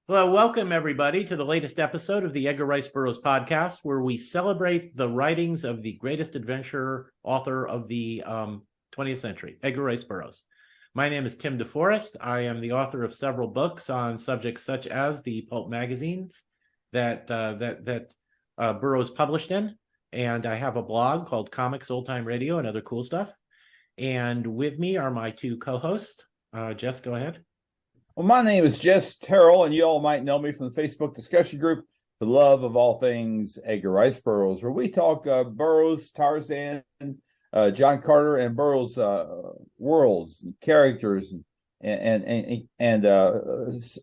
Well, welcome everybody to the latest episode of the Edgar Rice Burroughs podcast, where we celebrate the writings of the greatest adventurer author of the 20th century, Edgar Rice Burroughs. My name is Tim DeForest. I am the author of several books on subjects such as the pulp magazines that Burroughs published in, and I have a blog called Comics Old Time Radio and other cool stuff. And with me are my two co-hosts. Jess, go ahead. Well, my name is Jess Terrell, and you all might know me from the Facebook discussion group, The Love of All Things Edgar Rice Burroughs, where we talk Burroughs, Tarzan, John Carter, and Burroughs worlds, characters, and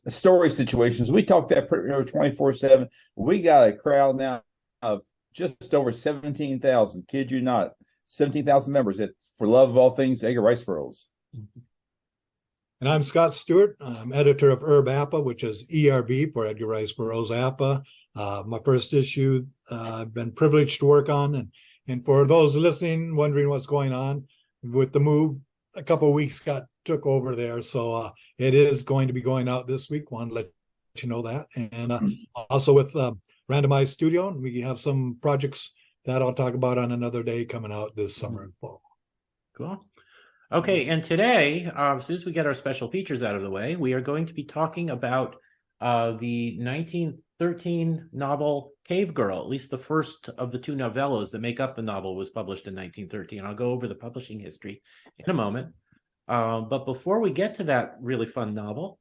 story situations. We talk that pretty much 24/7. We got a crowd now of just over 17,000. Kid you not, 17,000 members at For Love of All Things Edgar Rice Burroughs. And I'm Scott Stewart. I'm editor of APA, which is ERB for Edgar Rice Burroughs APA. My first issue I've been privileged to work on. And for those listening, wondering what's going on with the move, a couple of weeks took over there. So it is going to be going out this week. Want to let you know that. And also with Randomized Studio, we have some projects that I'll talk about on another day coming out this summer and fall. Cool. Okay, and today, as soon as we get our special features out of the way, we are going to be talking about the 1913 novel Cave Girl. At least the first of the two novellas that make up the novel was published in 1913. I'll go over the publishing history in a moment. But before we get to that really fun novel...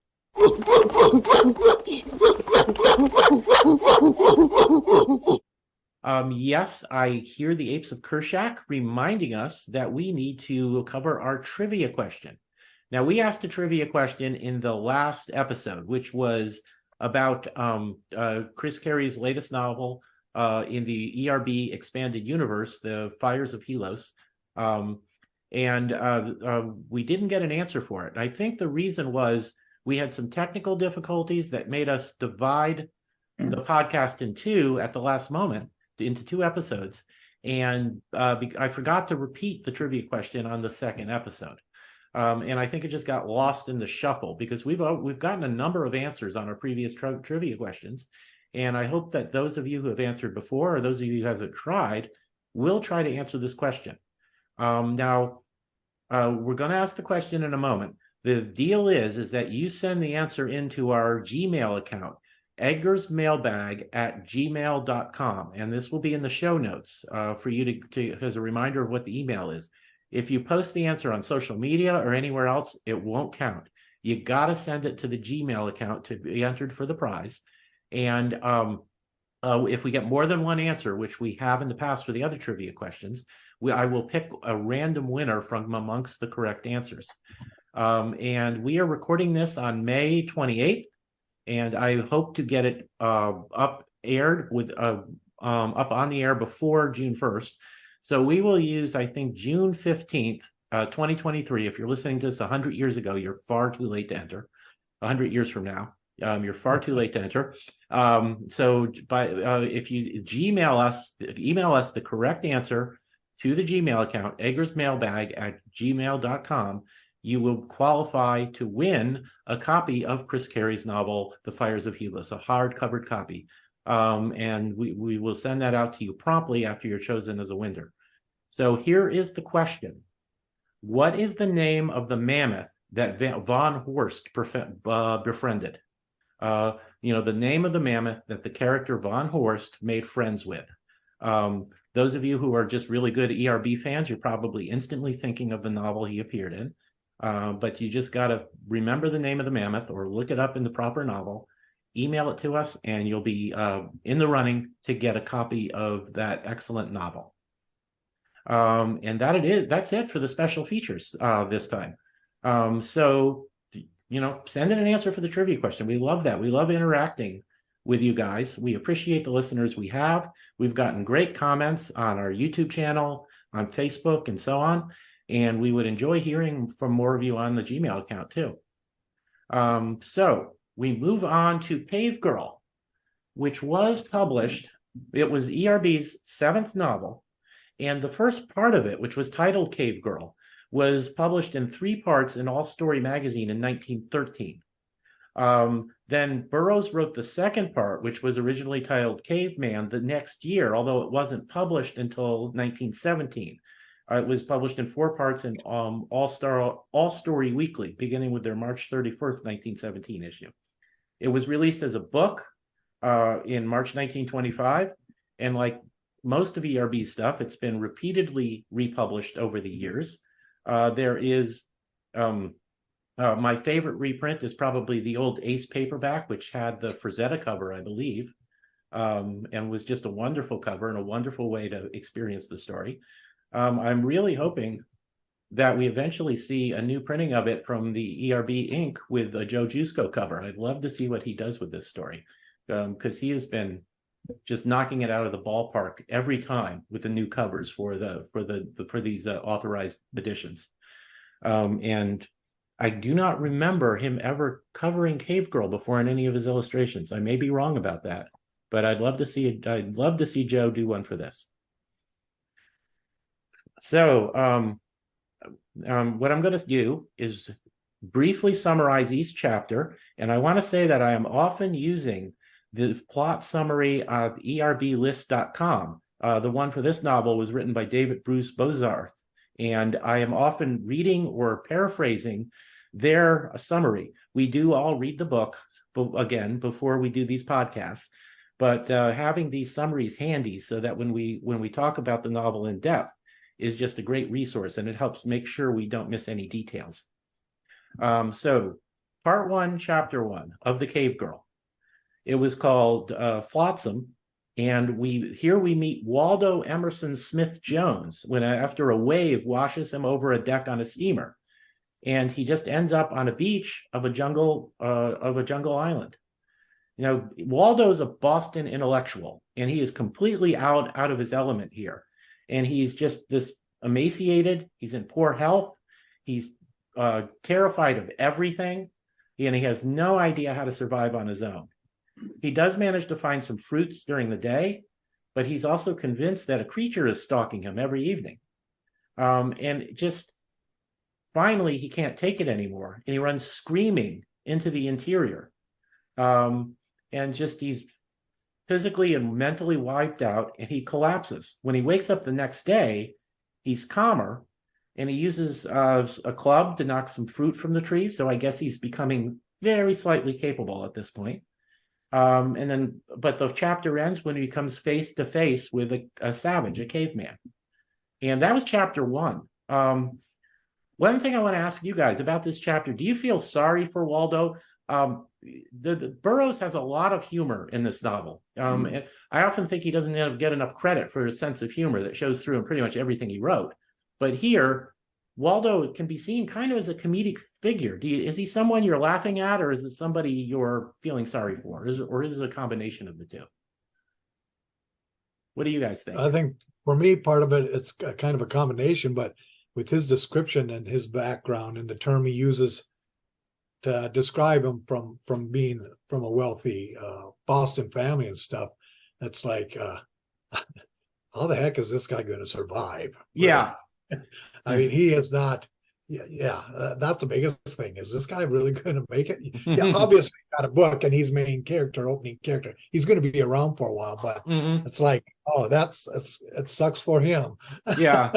yes, I hear the apes of Kershak reminding us that we need to cover our trivia question. Now, we asked a trivia question in the last episode, which was about Chris Carey's latest novel in the ERB expanded universe, The Fires of Helos. We didn't get an answer for it. I think the reason was we had some technical difficulties that made us divide the podcast in two at the last moment, into two episodes, and I forgot to repeat the trivia question on the second episode, and I think it just got lost in the shuffle because we've gotten a number of answers on our previous trivia questions, and I hope that those of you who have answered before or those of you who haven't tried will try to answer this question. Now, we're going to ask the question in a moment. The deal is that you send the answer into our Gmail account, edgarsmailbag@gmail.com, and this will be in the show notes for you to as a reminder of what the email is. If you post the answer on social media or anywhere else, it won't count. You got to send it to the Gmail account to be entered for the prize. And if we get more than one answer, which we have in the past for the other trivia questions, I will pick a random winner from amongst the correct answers. And we are recording this on May 28th. And I hope to get it up on the air before June 1st. So we will use, I think, June 15th, 2023. If you're listening to this 100 years ago, you're far too late to enter. 100 years from now, you're far too late to enter. If you email us the correct answer to the Gmail account, edgarsmailbag@gmail.com, you will qualify to win a copy of Chris Carey's novel, The Fires of Helos, a hard-covered copy. And we will send that out to you promptly after you're chosen as a winner. So here is the question. What is the name of the mammoth that Von Horst befriended? The name of the mammoth that the character Von Horst made friends with. Those of you who are just really good ERB fans, you're probably instantly thinking of the novel he appeared in. But you just got to remember the name of the mammoth or look it up in the proper novel, email it to us, and you'll be in the running to get a copy of that excellent novel. And that's it for the special features this time. So, send in an answer for the trivia question. We love that. We love interacting with you guys. We appreciate the listeners we have. We've gotten great comments on our YouTube channel, on Facebook, and so on. And we would enjoy hearing from more of you on the Gmail account too. So we move on to Cave Girl, which was published. It was ERB's 7th novel. And the first part of it, which was titled Cave Girl, was published in 3 parts in All Story magazine in 1913. Then Burroughs wrote the second part, which was originally titled Caveman, the next year, although it wasn't published until 1917. It was published in 4 parts in All Story Weekly, beginning with their March 31st, 1917 issue. It was released as a book in March 1925, and like most of ERB stuff, it's been repeatedly republished over the years. There is my favorite reprint is probably the old Ace paperback, which had the Frazetta cover, I believe, and was just a wonderful cover and a wonderful way to experience the story. I'm really hoping that we eventually see a new printing of it from the ERB Inc. with a Joe Jusko cover. I'd love to see what he does with this story, because he has been just knocking it out of the ballpark every time with the new covers for these authorized editions. And I do not remember him ever covering Cave Girl before in any of his illustrations. I may be wrong about that, but I'd love to see Joe do one for this. So what I'm going to do is briefly summarize each chapter, and I want to say that I am often using the plot summary of erblist.com. The one for this novel was written by David Bruce Bozarth, and I am often reading or paraphrasing their summary. We do all read the book, again, before we do these podcasts, but having these summaries handy so that when we talk about the novel in depth is just a great resource, and it helps make sure we don't miss any details. So part 1, chapter 1 of The Cave Girl. It was called Flotsam, and we meet Waldo Emerson Smith Jones after a wave washes him over a deck on a steamer, and he just ends up on a beach of a jungle island. You know, Waldo's a Boston intellectual, and he is completely out of his element here. And he's just this emaciated. He's in poor health. He's terrified of everything, and he has no idea how to survive on his own. He does manage to find some fruits during the day, but he's also convinced that a creature is stalking him every evening. And just finally, he can't take it anymore, and he runs screaming into the interior. And just he's physically and mentally wiped out, and he collapses. When he wakes up the next day, he's calmer, and he uses a club to knock some fruit from the tree. So I guess he's becoming very slightly capable at this point. But the chapter ends when he comes face to face with a savage, a caveman. And that was chapter 1. One thing I want to ask you guys about this chapter: do you feel sorry for Waldo? The Burroughs has a lot of humor in this novel. And I often think he doesn't get enough credit for his sense of humor that shows through in pretty much everything he wrote. But here, Waldo can be seen kind of as a comedic figure. Is he someone you're laughing at, or is it somebody you're feeling sorry for? Or is it a combination of the two? What do you guys think? I think for me, part of it's kind of a combination, but with his description and his background and the term he uses to describe him from being from a wealthy Boston family and stuff, it's like, how the heck is this guy going to survive? Yeah. I mean, he is not. That's the biggest thing. Is this guy really going to make it? Yeah, obviously got a book and he's main character, opening character. He's going to be around for a while, but it's like, oh, it sucks for him. Yeah.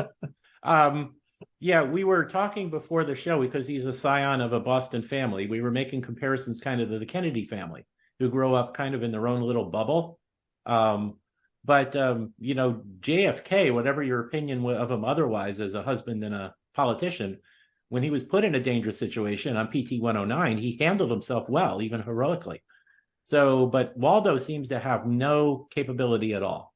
Yeah, we were talking before the show, because he's a scion of a Boston family. We were making comparisons kind of to the Kennedy family, who grow up kind of in their own little bubble. But you know, JFK, whatever your opinion of him otherwise as a husband and a politician, when he was put in a dangerous situation on PT 109, he handled himself well, even heroically. So, but Waldo seems to have no capability at all.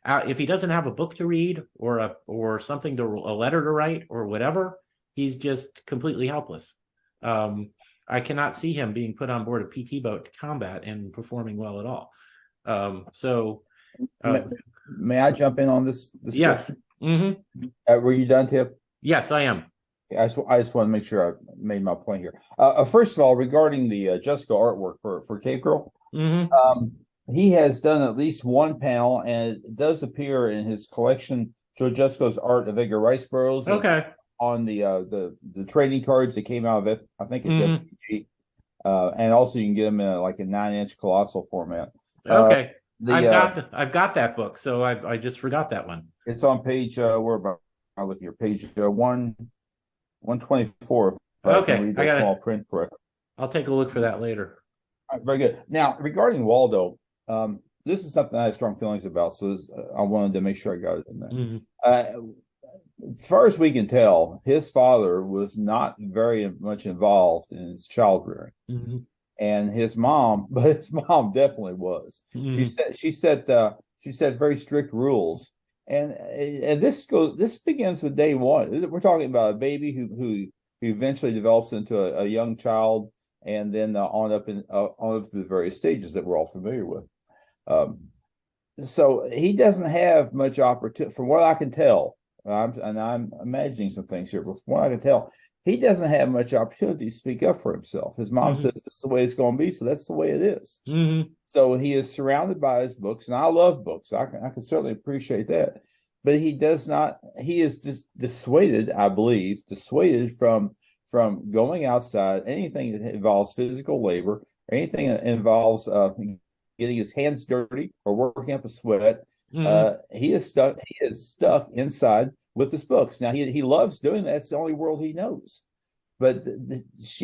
If he doesn't have a book to read or something a letter to write or whatever, he's just completely helpless. I cannot see him being put on board a PT boat to combat and performing well at all. May I jump in on this? Yes. Were you done, Tip? Yes, I am. I just want to make sure I made my point here. First of all, regarding the Jessica artwork for Cave Girl, he has done at least one panel, and it does appear in his collection, Joe Jusko's art of Edgar Rice Burroughs. Okay. On the trading cards that came out of it, I think it's And also you can get them in like a 9-inch colossal format. Okay. The I've got that book, so I just forgot that one. It's on page where about I look here, page 124, if I can Okay, read that small print correctly. I'll take a look for that later. All right, very good. Now, regarding Waldo, this is something I have strong feelings about, so I wanted to make sure I got it in there. As far as we can tell, his father was not very much involved in his child rearing, and his mom, but his mom definitely was. She set very strict rules, and this begins with day one. We're talking about a baby who eventually develops into a young child, and then on up to the various stages that we're all familiar with. So he doesn't have much opportunity, from what I can tell. I'm imagining some things here, but from what I can tell, he doesn't have much opportunity to speak up for himself. His mom says this is the way it's going to be, so that's the way it is. So he is surrounded by his books, and I love books. I can certainly appreciate that, but he does not. He is just dissuaded from going outside. Anything that involves physical labor, anything that involves getting his hands dirty or working up a sweat. He is stuck inside with his books. Now he loves doing that. It's the only world he knows. But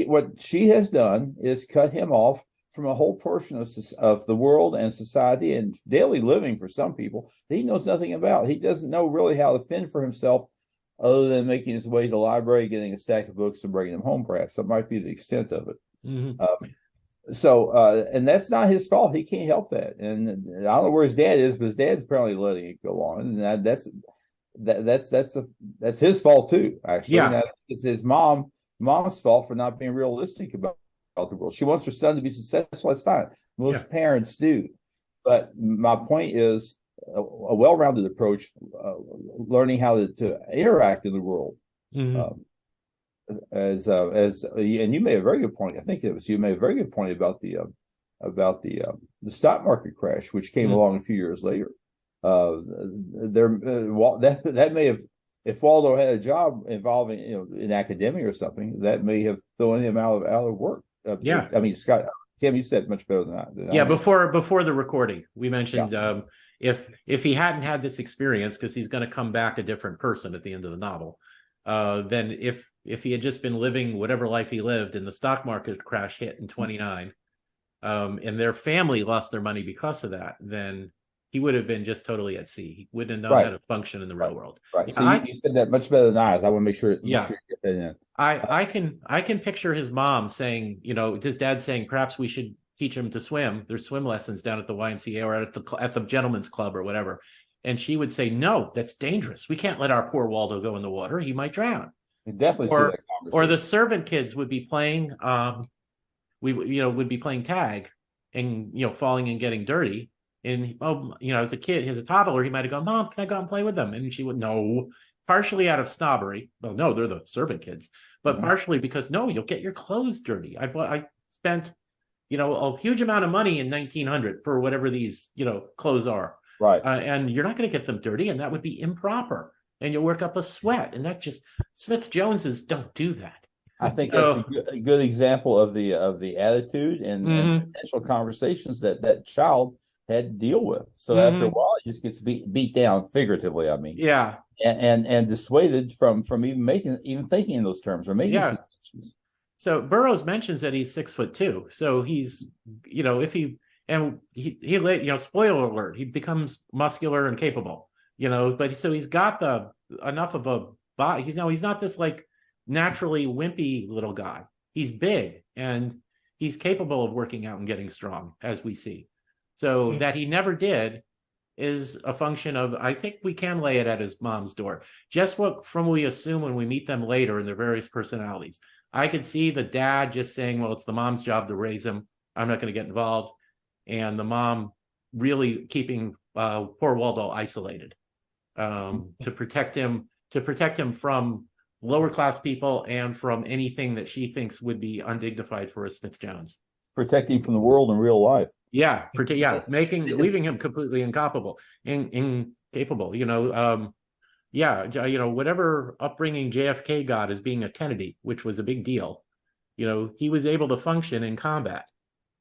what she has done is cut him off from a whole portion of the world and society and daily living for some people that he knows nothing about. He doesn't know really how to fend for himself other than making his way to the library, getting a stack of books and bringing them home, perhaps. That might be the extent of it. And that's not his fault. He can't help that. And I don't know where his dad is, but his dad's apparently letting it go on. And that's his fault too, actually. Yeah. It's his mom's fault for not being realistic about the world. She wants her son to be successful. That's fine. Most parents do. But my point is a well-rounded approach, learning how to interact in the world. And you made a very good point. I think you made a very good point about the stock market crash, which came along a few years later. That may have, if Waldo had a job involving in academia or something, that may have thrown him out of work. I mean, Scott, Tim, you said much better than I. Before the recording, we mentioned if he hadn't had this experience, because he's going to come back a different person at the end of the novel, then if he had just been living whatever life he lived and the stock market crash hit in 29, and their family lost their money because of that, then he would have been just totally at sea. He wouldn't have known how to function in the real world. Right. So you said that much better than I want to make sure you get that in. I can picture his mom saying, his dad saying, perhaps we should teach him to swim. There's swim lessons down at the YMCA or at the gentleman's club or whatever. And she would say, no, that's dangerous. We can't let our poor Waldo go in the water. He might drown. Definitely see that conversation. Or the servant kids would be playing would be playing tag and falling and getting dirty. And as a kid, as a toddler, he might have gone, Mom, can I go out and play with them? And she would, no, partially out of snobbery. Well, no, they're the servant kids, but partially because no, you'll get your clothes dirty. I spent a huge amount of money in 1900 for whatever these clothes are. Right. And you're not going to get them dirty, and that would be improper. And you'll work up a sweat, and that just Smith Joneses don't do that. I think that's a good example of the attitude and potential conversations that child had to deal with. So after a while, he just gets beat down figuratively. I mean, and dissuaded from even thinking in those terms or making suggestions. So Burroughs mentions that he's 6'2", so he's if he spoiler alert, he becomes muscular and capable. But so he's got enough of a body. He's not this like naturally wimpy little guy. He's big and he's capable of working out and getting strong, as we see. So that he never did is a function of, I think we can lay it at his mom's door. Just what we assume when we meet them later in their various personalities. I could see the dad just saying, well, it's the mom's job to raise him. I'm not going to get involved. And the mom really keeping poor Waldo isolated to protect him from lower class people and from anything that she thinks would be undignified for a Smith Jones. Protecting from the world in real life. Leaving him completely incapable. Whatever upbringing JFK got as being a Kennedy, which was a big deal. he was able to function in combat.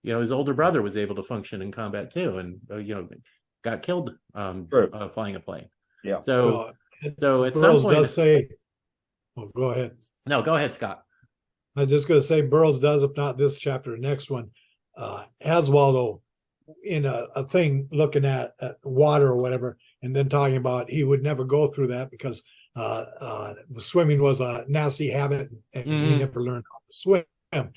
His older brother was able to function in combat too, and got killed flying a plane. Yeah. So at some Burroughs point, does say, "Oh, go ahead." No, go ahead, Scott. I was just going to say, Burroughs does, if not this chapter, the next one, has Waldo in a thing looking at water or whatever, and then talking about he would never go through that because swimming was a nasty habit, and he never learned how to swim.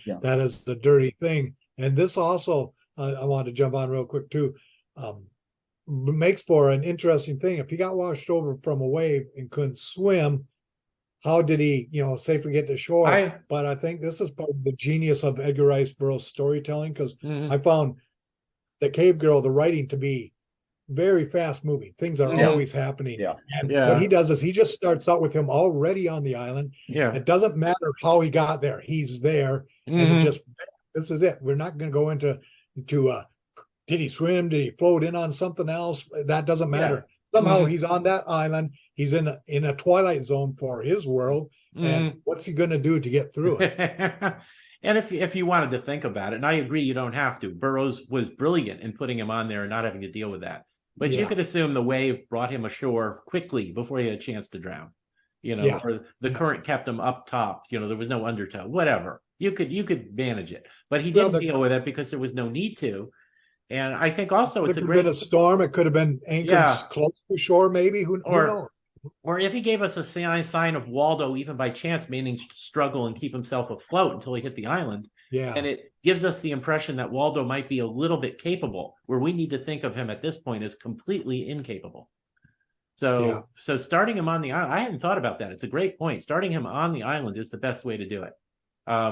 Yeah. That is the dirty thing. And this also, I want to jump on real quick too, makes for an interesting thing. If he got washed over from a wave and couldn't swim, how did he, safely get to shore? But I think this is part of the genius of Edgar Rice Burroughs' storytelling, because I found the Cave Girl, the writing, to be very fast moving. Things are always happening. Yeah. And what he does is he just starts out with him already on the island. Yeah. It doesn't matter how he got there. He's there. And this is it. We're not going to go into did he swim? Did he float in on something else? That doesn't matter. Somehow he's on that island. He's in a twilight zone for his world. And what's he going to do to get through it? And if you wanted to think about it, and I agree, you don't have to. Burroughs was brilliant in putting him on there and not having to deal with that. But you could assume the wave brought him ashore quickly before he had a chance to drown. Or the current kept him up top. There was no undertow. Whatever. You could manage it, but he didn't deal with it because there was no need to. And I think also it's a great been a storm. It could have been anchored close to shore, maybe. Who knows? Or if he gave us a sign of Waldo, even by chance, meaning struggle and keep himself afloat until he hit the island. Yeah. And it gives us the impression that Waldo might be a little bit capable, where we need to think of him at this point as completely incapable. So starting him on the island, I hadn't thought about that. It's a great point. Starting him on the island is the best way to do it.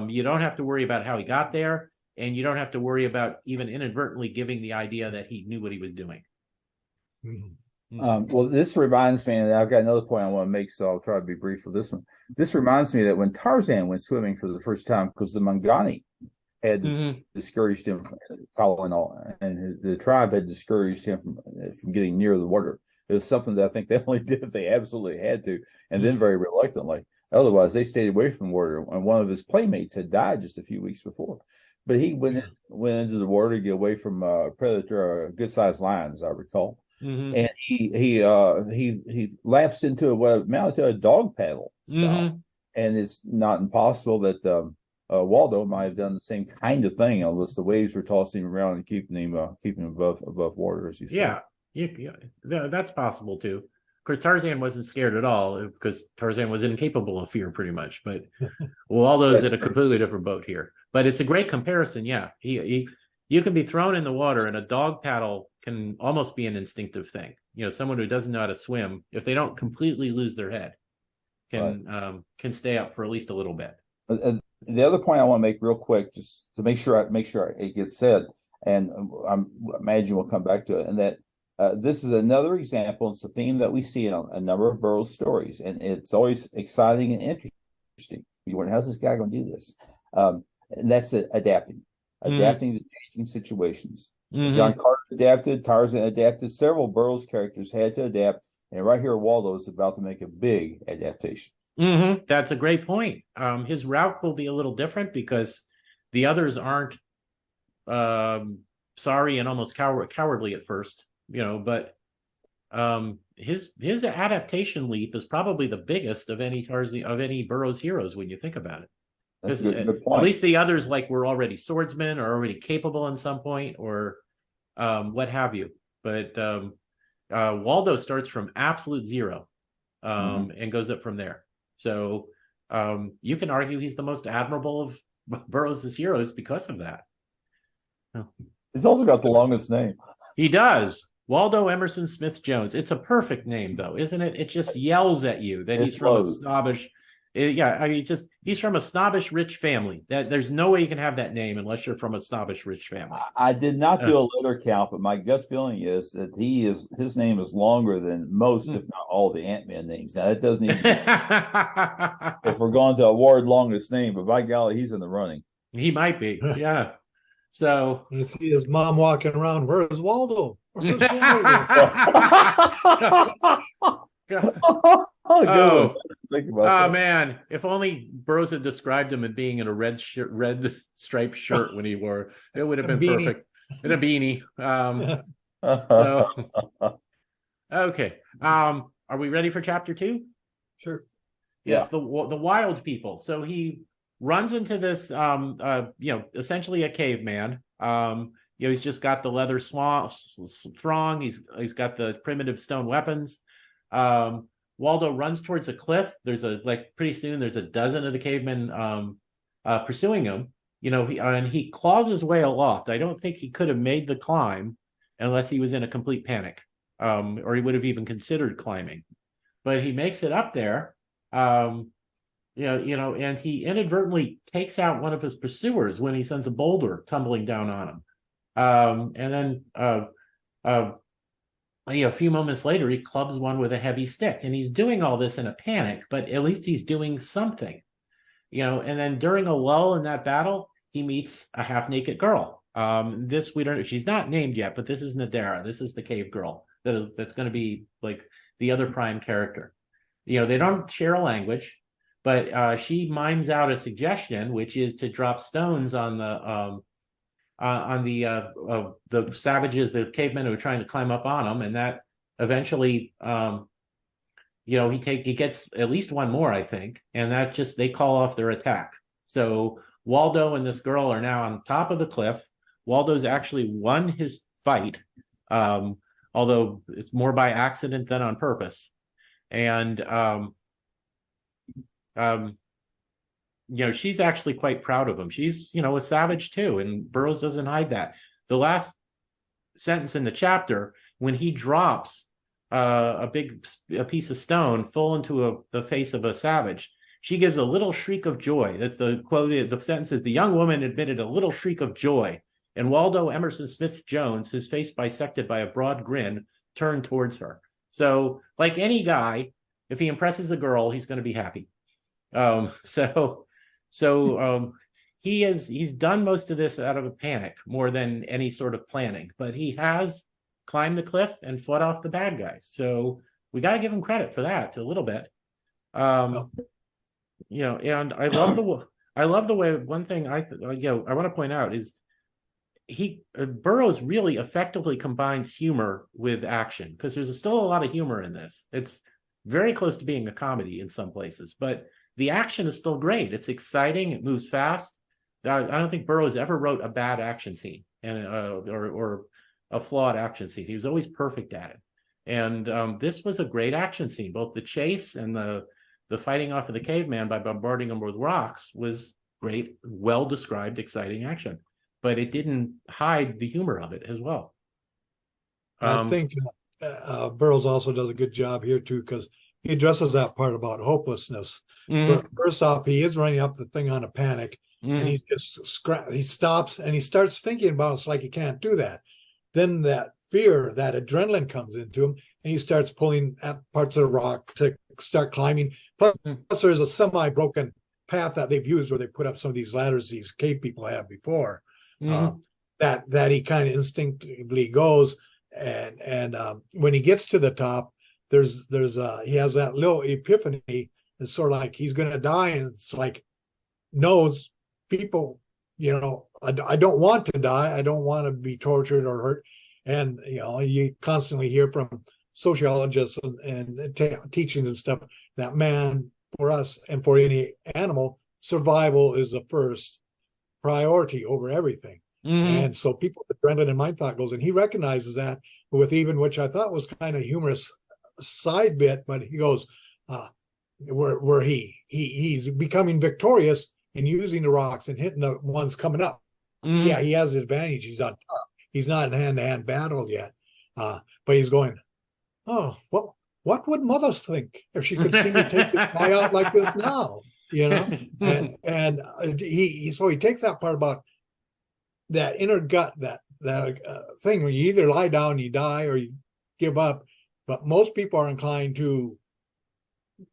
You don't have to worry about how he got there, and you don't have to worry about even inadvertently giving the idea that he knew what he was doing. Well, this reminds me, and I've got another point I want to make, so I'll try to be brief with this one. This reminds me that when Tarzan went swimming for the first time, because the Mangani had discouraged him from following all, and the tribe had discouraged him from getting near the water. It was something that I think they only did if they absolutely had to, and then very reluctantly. Otherwise, they stayed away from water. And one of his playmates had died just a few weeks before, but he went into the water to get away from a predator, a good-sized lion, as I recall. And he lapsed into what amounted to a dog paddle style. And it's not impossible that Waldo might have done the same kind of thing, unless the waves were tossing him around and keeping him above water, as you said. Yeah, that's possible too. Of course, Tarzan wasn't scared at all because Tarzan was incapable of fear, pretty much. But Waldo's in a completely different boat here. But it's a great comparison. Yeah, you can be thrown in the water, and a dog paddle can almost be an instinctive thing. Someone who doesn't know how to swim, if they don't completely lose their head, can stay up for at least a little bit. The other point I want to make real quick, just to make sure it gets said, and I imagine we'll come back to it, and that this is another example. It's a theme that we see in a number of Burroughs stories, and it's always exciting and interesting. You wonder, how's this guy going to do this? And that's adapting to changing situations. John Carter adapted, Tarzan adapted, several Burroughs characters had to adapt, and right here Waldo is about to make a big adaptation. That's a great point. His route will be a little different because the others aren't sorry and almost cowardly at first, but his adaptation leap is probably the biggest of any Burroughs heroes when you think about it. That's a good point. At least the others were already swordsmen or already capable in some point or what have you. But Waldo starts from absolute zero and goes up from there. So you can argue he's the most admirable of Burroughs' heroes because of that. He's also got the longest name. He does. Waldo Emerson Smith Jones. It's a perfect name, though, isn't it? It just yells at you that he's from a snobbish. He's from a snobbish rich family. That there's no way you can have that name unless you're from a snobbish rich family. I did not do a letter count, but my gut feeling is that his name is longer than most, if not all, the Ant-Man names. Now that doesn't even if we're going to award longest name, but by golly, he's in the running. He might be, yeah. So you see his mom walking around. Where's Waldo? Where's Waldo? God. Oh, good Oh. one. Think about Oh that. man, if only Burroughs had described him as being in a red striped shirt when he wore it, would have A been beanie. perfect. In a beanie. So okay. Are we ready for chapter 2? Sure. Yes, the wild people. So he runs into this essentially a caveman. He's just got the leather thong. He's got the primitive stone weapons. Waldo runs towards a cliff. There's pretty soon there's a dozen of the cavemen pursuing him. And he claws his way aloft. I don't think he could have made the climb unless he was in a complete panic, or he would have even considered climbing. But he makes it up there, and he inadvertently takes out one of his pursuers when he sends a boulder tumbling down on him. And then a few moments later, he clubs one with a heavy stick, and he's doing all this in a panic, but at least he's doing something. And then during a lull in that battle, he meets a half-naked girl. She's not named yet, but this is Nadara. This is the cave girl that's going to be like the other prime character. They don't share a language, but she mimes out a suggestion, which is to drop stones on the savages, the cavemen who are trying to climb up on him, and that eventually he gets at least one more, I think, and they call off their attack. So Waldo and this girl are now on top of the cliff. Waldo's actually won his fight, although it's more by accident than on purpose. And she's actually quite proud of him. She's a savage too, and Burroughs doesn't hide that. The last sentence in the chapter, when he drops a piece of stone full into the face of a savage, she gives a little shriek of joy. That's the quote. The sentence is, "The young woman admitted a little shriek of joy, and Waldo Emerson Smith Jones, his face bisected by a broad grin, turned towards her." So, like any guy, if he impresses a girl, he's going to be happy. He's done most of this out of a panic more than any sort of planning, but he has climbed the cliff and fought off the bad guys. So we got to give him credit for that a little bit. And I love the way, one thing I want to point out is Burroughs really effectively combines humor with action, because there's still a lot of humor in this. It's very close to being a comedy in some places, but the action is still great. It's exciting. It moves fast. I don't think Burroughs ever wrote a bad action scene or a flawed action scene. He was always perfect at it. And this was a great action scene. Both the chase and the fighting off of the caveman by bombarding him with rocks was great, well-described, exciting action. But it didn't hide the humor of it as well. I think Burroughs also does a good job here too, because he addresses that part about hopelessness. First off, he is running up the thing on a panic, and he he stops and he starts thinking about it's like he can't do that. Then that fear, that adrenaline comes into him, and he starts pulling at parts of the rock to start climbing. Plus, there's a semi-broken path that they've used where they put up some of these ladders these cave people have before. That he kind of instinctively goes, and when he gets to the top, there's he has that little epiphany. It's sort of like he's going to die, and it's like, no, people, I don't want to die. I don't want to be tortured or hurt. And you constantly hear from sociologists and teachings and stuff that, man, for us and for any animal, survival is the first priority over everything. And so people with adrenaline and mind thought goes, and he recognizes that with even, which I thought was kind of humorous side bit, but he goes, where he's becoming victorious and using the rocks and hitting the ones coming up. Yeah, he has the advantage. He's on top. He's not in hand-to-hand battle yet. But he's going, oh, what would mothers think if she could see me take this guy out like this now? And he takes that part about that inner gut, that thing where you either lie down, you die, or you give up. But most people are inclined to,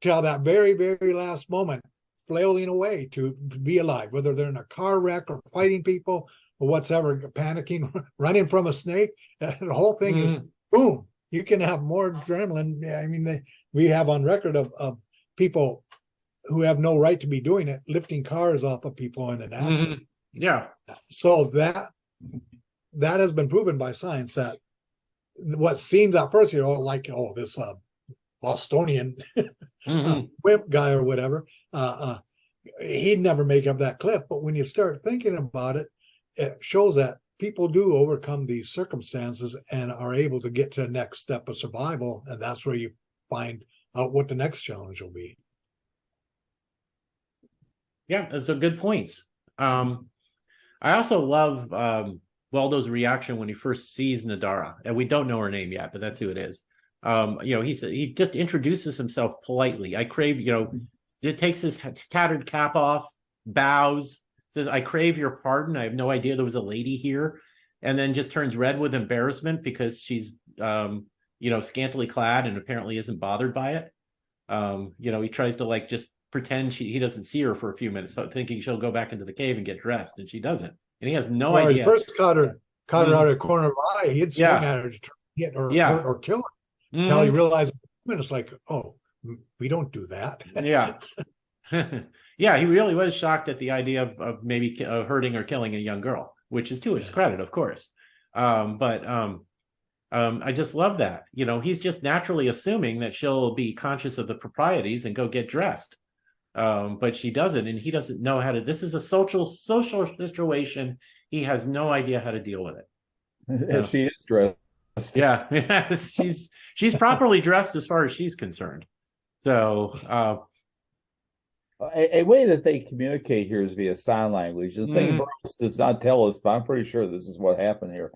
till that very, very last moment, flailing away to be alive, whether they're in a car wreck or fighting people or whatever, panicking, running from a snake. The whole thing is boom, you can have more adrenaline. Yeah, I mean, we have on record of people who have no right to be doing it, lifting cars off of people in an accident. Yeah. So that has been proven by science that what seems at first, like, this Bostonian wimp guy or whatever, he'd never make up that cliff. But when you start thinking about it, it shows that people do overcome these circumstances and are able to get to the next step of survival. And that's where you find out what the next challenge will be. Yeah, those are good points. I also love Waldo's reaction when he first sees Nadara, and we don't know her name yet, but that's who it is. He just introduces himself politely. I crave, it takes his tattered cap off, bows, says, "I crave your pardon. I have no idea there was a lady here," and then just turns red with embarrassment because she's, scantily clad and apparently isn't bothered by it. He tries to just pretend he doesn't see her for a few minutes, thinking she'll go back into the cave and get dressed, and she doesn't. And he has no idea. He first caught her out of the corner of her eye. He'd swing at her to try to hit her, hurt or kill her. Now he realized it's like, oh, we don't do that. Yeah. Yeah, he really was shocked at the idea of maybe hurting or killing a young girl, which is to his credit, of course. I just love that. He's just naturally assuming that she'll be conscious of the proprieties and go get dressed. But she doesn't, and he doesn't know how to. This is a social situation. He has no idea how to deal with it. She is dressed. Yeah, yes, she's properly dressed as far as she's concerned. So, a way that they communicate here is via sign language. The thing Burroughs does not tell us, but I'm pretty sure this is what happened here,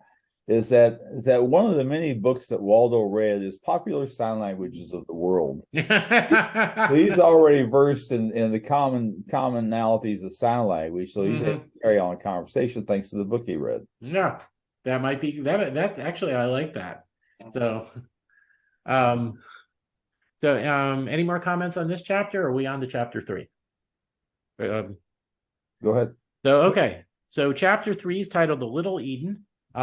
is that one of the many books that Waldo read is Popular Sign Languages of the World. He's already versed in the commonalities of sign language, so he's able to carry on a conversation thanks to the book he read. Yeah, that might be that's actually, I like that. So, any more comments on this chapter, or are we on to chapter 3? Go ahead. So chapter 3 is titled The Little Eden. They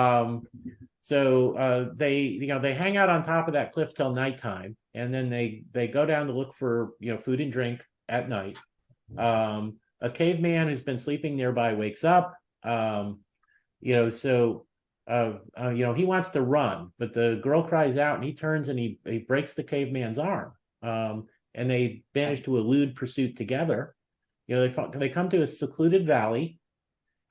hang out on top of that cliff till nighttime, and then they go down to look for food and drink at night. A caveman who's been sleeping nearby wakes up. He wants to run, but the girl cries out, and he turns and he breaks the caveman's arm. And they manage to elude pursuit together. They come to a secluded valley.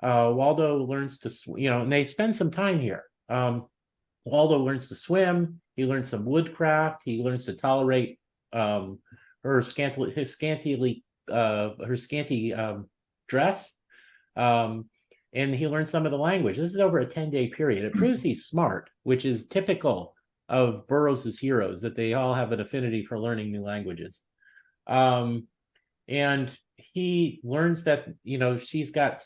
Waldo learns to and they spend some time here. Waldo learns to swim. He learns some woodcraft. He learns to tolerate her scanty dress. And he learns some of the language. This is over a 10-day period. It proves he's smart, which is typical of Burroughs's heroes, that they all have an affinity for learning new languages. And he learns that she's got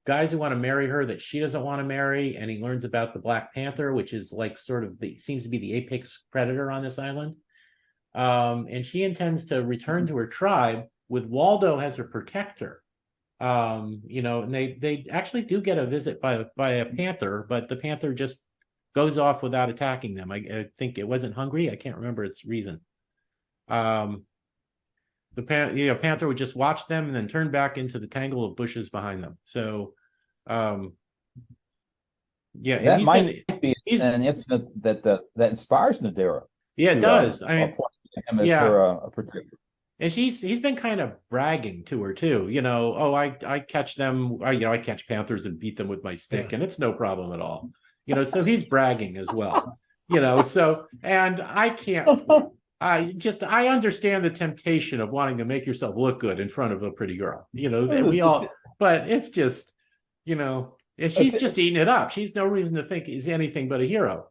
guys who want to marry her that she doesn't want to marry, and he learns about the Black Panther, which is seems to be the apex predator on this island. And she intends to return to her tribe with Waldo as her protector. And they actually do get a visit by a panther, but the panther just goes off without attacking them. I think it wasn't hungry. I can't remember its reason. The panther would just watch them and then turn back into the tangle of bushes behind them. So, that might be an incident that inspires Nadara. Yeah, it does. Him as her protector. And he's been kind of bragging to her too. I catch them. I catch panthers and beat them with my stick, and it's no problem at all. So he's bragging as well. And I can't. I understand the temptation of wanting to make yourself look good in front of a pretty girl. We all, but it's just, and she's just eating it up. She's no reason to think he's anything but a hero.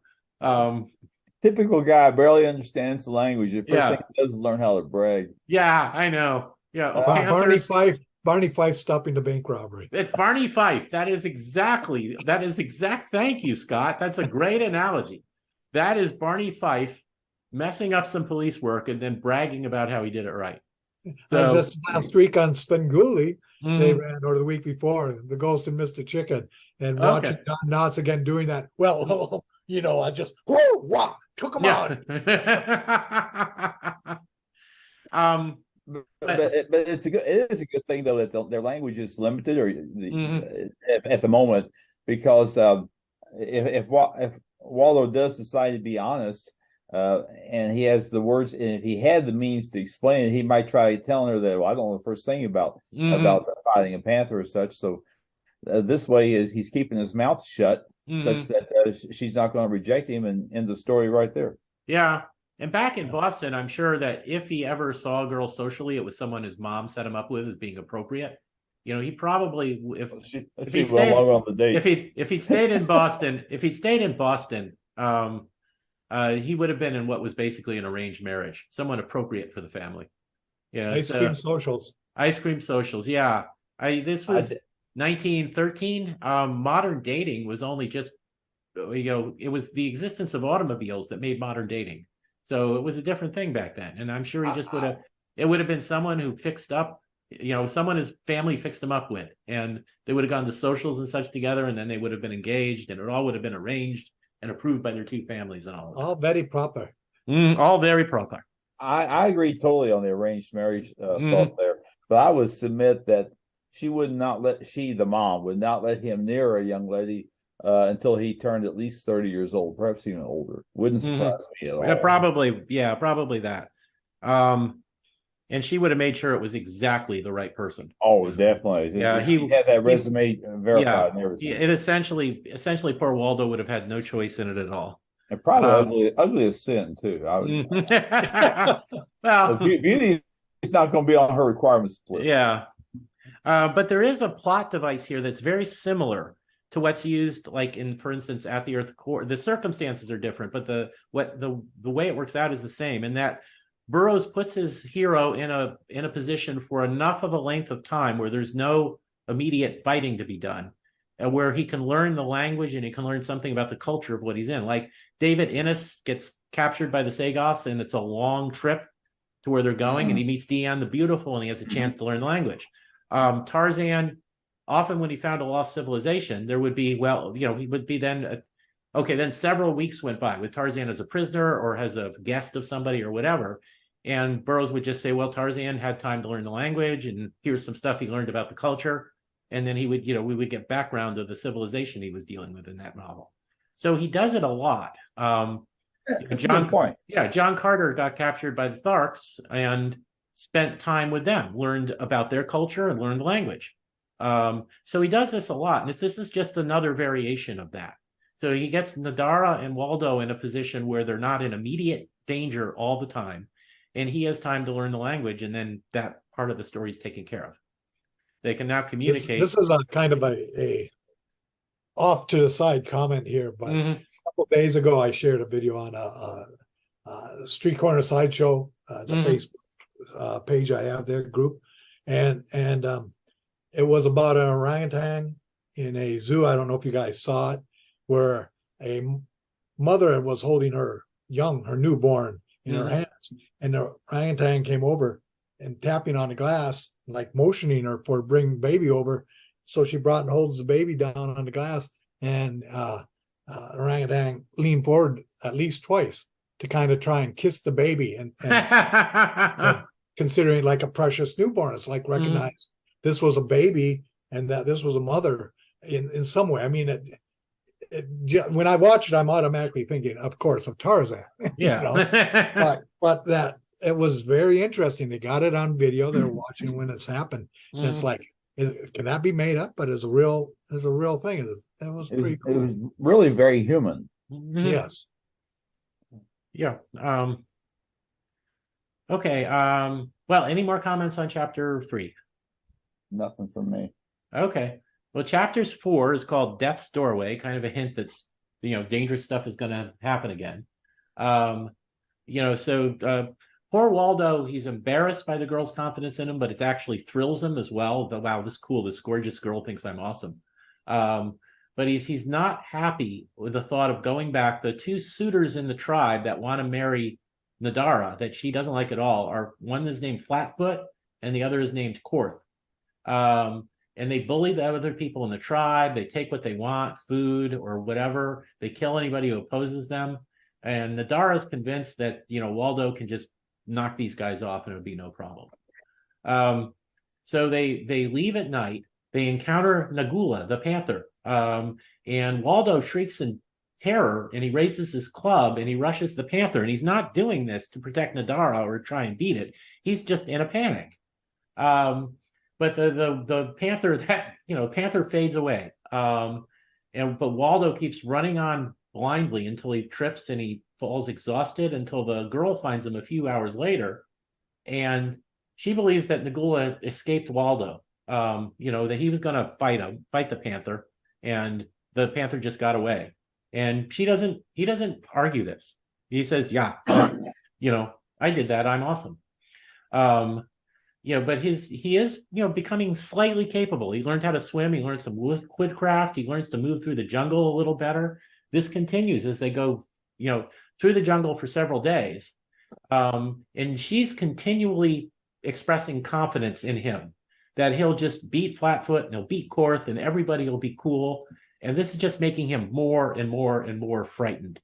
Typical guy, barely understands the language. The first thing he does is learn how to brag. Yeah, I know. Yeah, Barney Fife stopping the bank robbery. Barney Fife. That is exact. Thank you, Scott. That's a great analogy. That is Barney Fife messing up some police work and then bragging about how he did it right. So, just last week on Spenguli, they ran, or the week before, The Ghost and Mr. Chicken, and watching Don Knotts again doing that. Well, I just whoo, rock, took him out. um But it is a good thing though that their language is limited or mhm. at the moment, because if Waldo does decide to be honest, and he has the words, and if he had the means to explain it, he might try telling her that, well, I don't know the first thing about Mhm. fighting a panther or such. So this way is he's keeping his mouth shut, such Mhm. that she's not going to reject him, and end the story right there. Yeah. And back in Boston, I'm sure that if he ever saw a girl socially, it was someone his mom set him up with as being appropriate. He probably if She he'd will stayed log on the date. if he'd stayed in Boston, he would have been in what was basically an arranged marriage, someone appropriate for the family. Ice cream socials. Ice cream socials. Yeah. This was 1913. Modern dating was only just, it was the existence of automobiles that made modern dating. So it was a different thing back then. And I'm sure he just it would have been someone who fixed up, someone his family fixed him up with. And they would have gone to socials and such together, and then they would have been engaged, and it all would have been arranged and approved by their two families and all of that. All very proper. All very proper. I agree totally on the arranged marriage thought there, but I would submit that the mom would not let him near a young lady until he turned at least 30 years old, perhaps even older. Wouldn't surprise me at all. Probably that. And she would have made sure it was exactly the right person. Oh, definitely. Yeah, he had that resume verified and everything. It essentially, poor Waldo would have had no choice in it at all. And probably ugly as sin too. Well, beauty is not going to be on her requirements list. Yeah, but there is a plot device here that's very similar to what's used, like for instance, at the Earth core. The circumstances are different, but the way it works out is the same. In that Burroughs puts his hero in a position for enough of a length of time where there's no immediate fighting to be done, where he can learn the language and he can learn something about the culture of what he's in. Like David Innes gets captured by the Sagoths, and it's a long trip to where they're going, and he meets Diane the Beautiful, and he has a chance to learn the language. Tarzan, often when he found a lost civilization, there would be, he would be then, then several weeks went by with Tarzan as a prisoner or as a guest of somebody or whatever. And Burroughs would just say, well, Tarzan had time to learn the language, and here's some stuff he learned about the culture. And then he would, we would get background of the civilization he was dealing with in that novel. So he does it a lot. Good point. Yeah, John Carter got captured by the Tharks and spent time with them, learned about their culture and learned the language. So he does this a lot. And this is just another variation of that. So he gets Nadara and Waldo in a position where they're not in immediate danger all the time. And he has time to learn the language. And then that part of the story is taken care of. They can now communicate. This is a kind of a off to the side comment here, but a couple of days ago, I shared a video on a Street Corner Sideshow, the Facebook page I have there, group, and it was about an orangutan in a zoo. I don't know if you guys saw it, where a mother was holding her newborn in her hands, and the orangutan came over and tapping on the glass, like motioning her for bring baby over. So she brought and holds the baby down on the glass, and orangutan leaned forward at least twice to kind of try and kiss the baby, and considering like a precious newborn. It's like recognize this was a baby and that this was a mother in some way. I mean, when I watch it, I'm automatically thinking, of course, of Tarzan. Yeah. but that it was very interesting. They got it on video. They're watching when it's happened. And it's like, can that be made up? But it's a real thing. It was pretty cool. It was really very human. Yes. Yeah. Okay. Well, any more comments on chapter 3? Nothing from me. Okay. Well, chapters 4 is called Death's Doorway, kind of a hint that's, dangerous stuff is going to happen again. Poor Waldo, he's embarrassed by the girl's confidence in him, but it actually thrills him as well. Wow, this gorgeous girl thinks I'm awesome. But he's not happy with the thought of going back. The two suitors in the tribe that want to marry Nadara, that she doesn't like at all, one is named Flatfoot and the other is named Korth. and they bully the other people in the tribe. They take what they want, food or whatever. They kill anybody who opposes them. And Nadara is convinced that, Waldo can just knock these guys off and it would be no problem. So they leave at night. They encounter Nagula, the panther. And Waldo shrieks in terror, and he raises his club and he rushes the panther. And he's not doing this to protect Nadara or try and beat it. He's just in a panic. But the panther, panther fades away. But Waldo keeps running on blindly until he trips and he falls exhausted, until the girl finds him a few hours later. And she believes that Nagula escaped Waldo, that he was going to fight the panther, and the panther just got away. And he doesn't argue this. He says, yeah, I did that. I'm awesome. But he is becoming slightly capable. He learned how to swim. He learned some woodcraft. He learns to move through the jungle a little better. This continues as they go, through the jungle for several days. And she's continually expressing confidence in him that he'll just beat Flatfoot and he'll beat Korth and everybody will be cool. And this is just making him more and more and more frightened.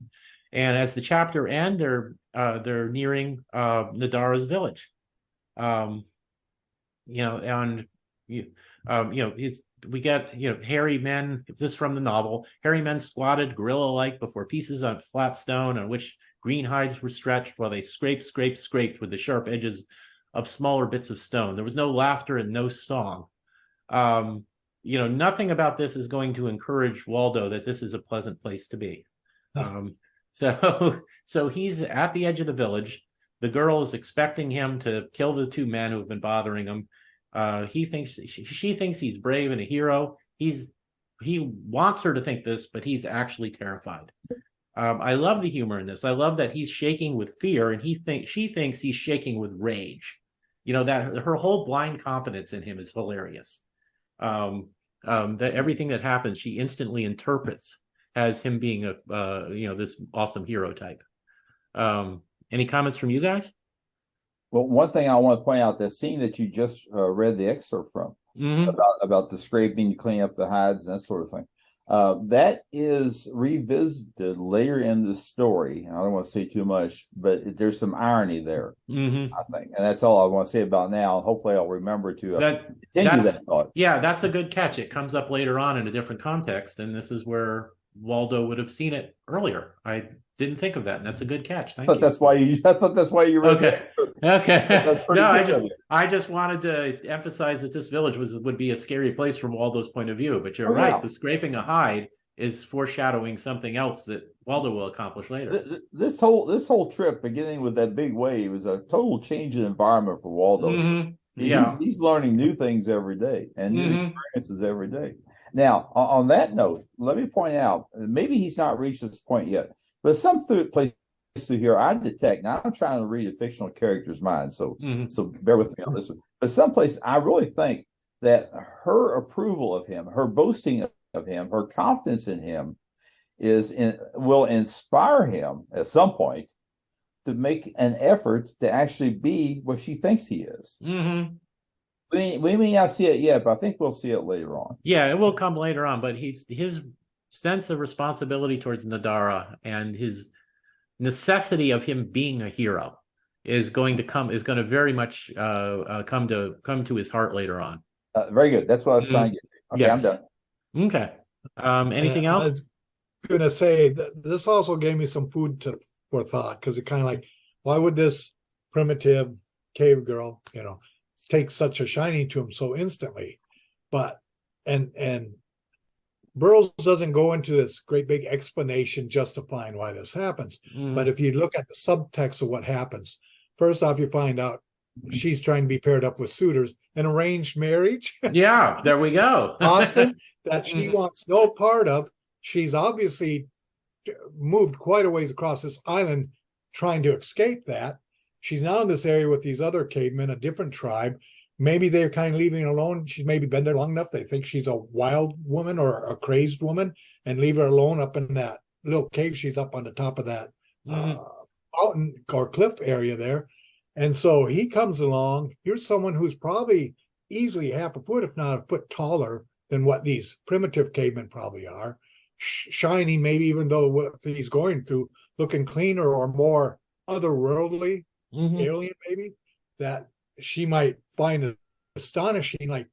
And as the chapter ends, they're nearing Nadara's village. We get, hairy men, this is from the novel, hairy men squatted gorilla-like before pieces of flat stone on which green hides were stretched while they scraped with the sharp edges of smaller bits of stone. There was no laughter and no song. Nothing about this is going to encourage Waldo that this is a pleasant place to be. So he's at the edge of the village. The girl is expecting him to kill the two men who have been bothering him. She thinks he's brave and a hero. He wants her to think this, but he's actually terrified. I love the humor in this. I love that he's shaking with fear, and she thinks he's shaking with rage. That her whole blind confidence in him is hilarious. That everything that happens, she instantly interprets as him being this awesome hero type. Any comments from you guys? Well, one thing I want to point out, the scene that you just read the excerpt from, about the scraping, you clean up the hides and that sort of thing. That is revisited later in the story. I don't want to say too much, but there's some irony there, I think. And that's all I want to say about now. Hopefully I'll remember to continue that thought. Yeah, that's a good catch. It comes up later on in a different context, and this is where Waldo would have seen it earlier. I didn't think of that, and that's a good catch. Thank you. I thought that's why you read okay. Okay. No, I just wanted to emphasize that this village would be a scary place from Waldo's point of view. But you're right. The scraping a hide is foreshadowing something else that Waldo will accomplish later. This whole trip, beginning with that big wave, was a total change in environment for Waldo. He's learning new things every day and new experiences every day. Now, on that note, let me point out, maybe he's not reached this point yet, but some place through here I detect. Now I'm trying to read a fictional character's mind, so bear with me on this one. But someplace I really think that her approval of him, her boasting of him, her confidence in him will inspire him at some point to make an effort to actually be what she thinks he is. We may not see it yet, but I think we'll see it later on. Yeah, it will come later on, but his sense of responsibility towards Nadara and his necessity of him being a hero is going to very much come to his heart later on. Very good. That's what I was trying to get. Okay, yes. I'm done. Okay. Anything else? I was going to say that this also gave me some food for thought, because it kind of like, why would this primitive cave girl, take such a shining to him so instantly? But and Burroughs doesn't go into this great big explanation justifying why this happens. But if you look at the subtext of what happens, first off, you find out she's trying to be paired up with suitors, an arranged marriage. Yeah, there we go. Austin, that she wants no part of. She's obviously moved quite a ways across this island trying to escape that. She's now in this area with these other cavemen, a different tribe. Maybe they're kind of leaving her alone. She's maybe been there long enough. They think she's a wild woman or a crazed woman, and leave her alone up in that little cave. She's up on the top of that mountain or cliff area there. And so he comes along. Here's someone who's probably easily half a foot, if not a foot taller than what these primitive cavemen probably are, shining, maybe even though what he's going through, looking cleaner or more otherworldly, alien, maybe, that she might find astonishing, like,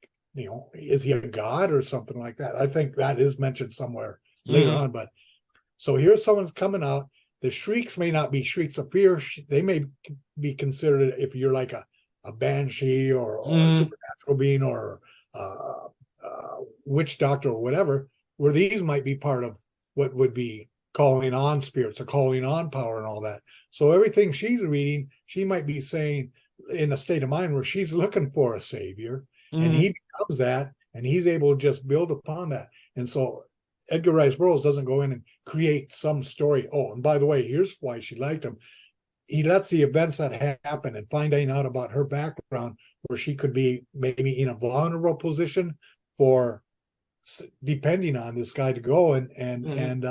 is he a god or something like that? I think that is mentioned somewhere later on. But so here's someone coming out. The shrieks may not be shrieks of fear. They may be considered, if you're like a banshee or a supernatural being or witch doctor or whatever, where these might be part of what would be calling on spirits or calling on power and all that. So everything she's reading, she might be saying in a state of mind where she's looking for a savior, and he becomes that, and he's able to just build upon that. And so Edgar Rice Burroughs doesn't go in and create some story. Oh, and by the way, here's why she liked him. He lets the events that happen and finding out about her background, where she could be maybe in a vulnerable position for depending on this guy to go and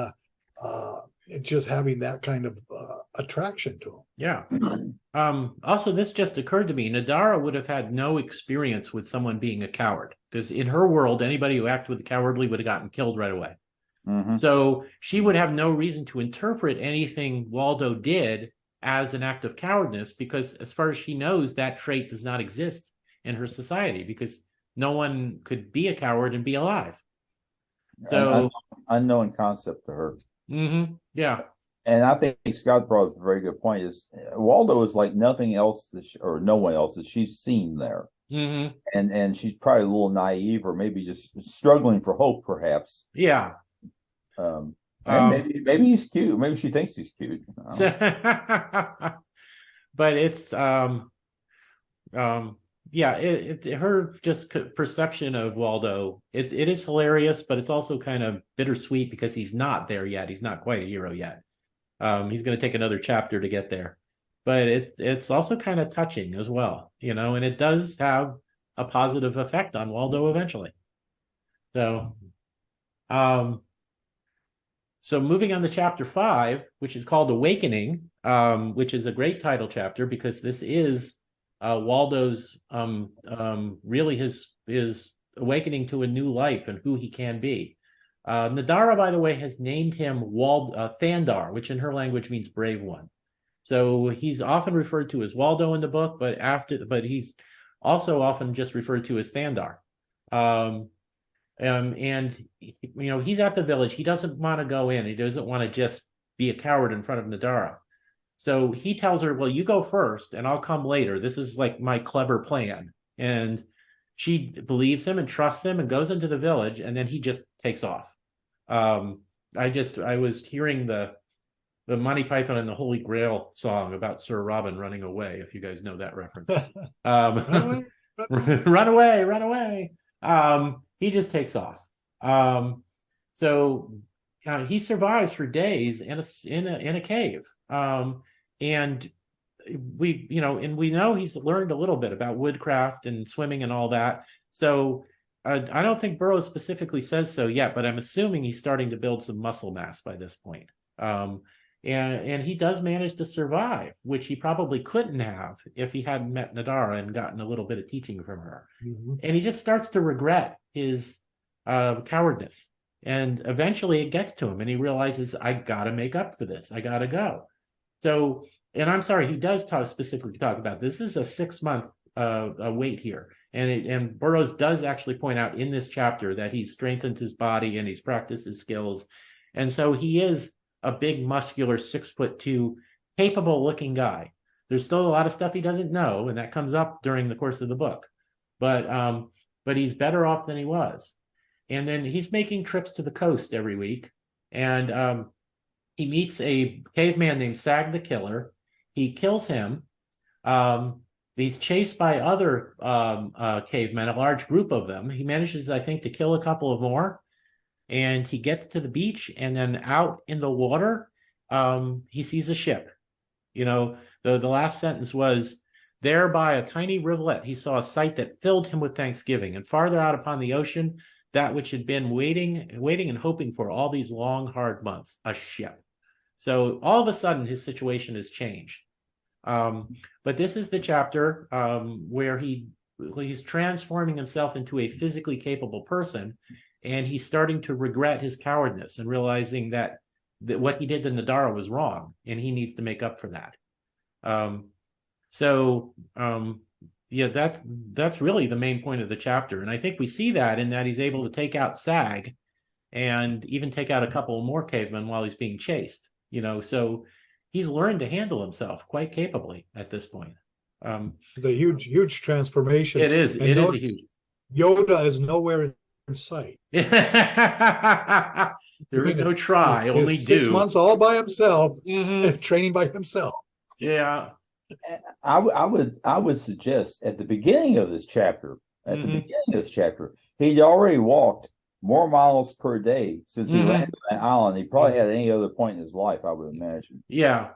just having that kind of attraction to him. Yeah. Also, this just occurred to me. Nadara would have had no experience with someone being a coward, because in her world, anybody who acted with cowardly would have gotten killed right away. So she would have no reason to interpret anything Waldo did as an act of cowardness, because as far as she knows, that trait does not exist in her society, because no one could be a coward and be alive. So unknown concept to her. Yeah. And I think Scott brought up a very good point. Is Waldo is like nothing else or no one else that she's seen there. And she's probably a little naive, or maybe just struggling for hope, perhaps. Yeah. Maybe he's cute. Maybe she thinks he's cute. But it's yeah, her just perception of Waldo, it is hilarious, but it's also kind of bittersweet, because he's not there yet. He's not quite a hero yet. He's going to take another chapter to get there, but it's also kind of touching as well, and it does have a positive effect on Waldo eventually. So moving on to chapter 5, which is called Awakening, which is a great title chapter, because this is Waldo's really his awakening to a new life and who he can be. Nadara, by the way, has named him Thandar, which in her language means brave one. So he's often referred to as Waldo in the book, but he's also often just referred to as Thandar. And he's at the village. He doesn't want to go in. He doesn't want to just be a coward in front of Nadara. So he tells her, well, you go first and I'll come later. This is like my clever plan. And she believes him and trusts him and goes into the village, and then he just takes off. I was hearing the Monty Python and the Holy Grail song about Sir Robin running away, if you guys know that reference. Run away, run away. He just takes off. So he survives for days in a cave. And we know he's learned a little bit about woodcraft and swimming and all that. So I don't think Burroughs specifically says so yet, but I'm assuming he's starting to build some muscle mass by this point. And he does manage to survive, which he probably couldn't have if he hadn't met Nadara and gotten a little bit of teaching from her. And he just starts to regret his cowardness. And eventually it gets to him, and he realizes, I got to make up for this. I got to go. So, and I'm sorry, he does specifically talk about this is a 6-month wait here. And Burroughs does actually point out in this chapter that he's strengthened his body and he's practiced his skills. And so he is a big, muscular, 6'2", capable looking guy. There's still a lot of stuff he doesn't know, and that comes up during the course of the book. But he's better off than he was. And then he's making trips to the coast every week. And he meets a caveman named Sag the Killer. He kills him. He's chased by other cavemen, a large group of them. He manages, I think, to kill a couple of more. And he gets to the beach, and then out in the water, he sees a ship. The last sentence was, there by a tiny rivulet, he saw a sight that filled him with thanksgiving. And farther out upon the ocean, that which had been waiting and hoping for all these long, hard months, a ship. So all of a sudden, his situation has changed. But this is the chapter where he he's transforming himself into a physically capable person, and he's starting to regret his cowardness and realizing that what he did to Nadara was wrong, and he needs to make up for that. Yeah, that's really the main point of the chapter, and I think we see that in that he's able to take out Sag, and even take out a couple more cavemen while he's being chased. So he's learned to handle himself quite capably at this point. It's a huge transformation. It is. And It is a notice huge. Yoda is nowhere in sight. There is no try, only do. 6 months all by himself, Mhm. training by himself. Yeah. I would suggest at the beginning of this chapter, Mhm. he'd already walked more miles per day since he Mhm. landed on that island. He probably had any other point in his life, I would imagine. Yeah,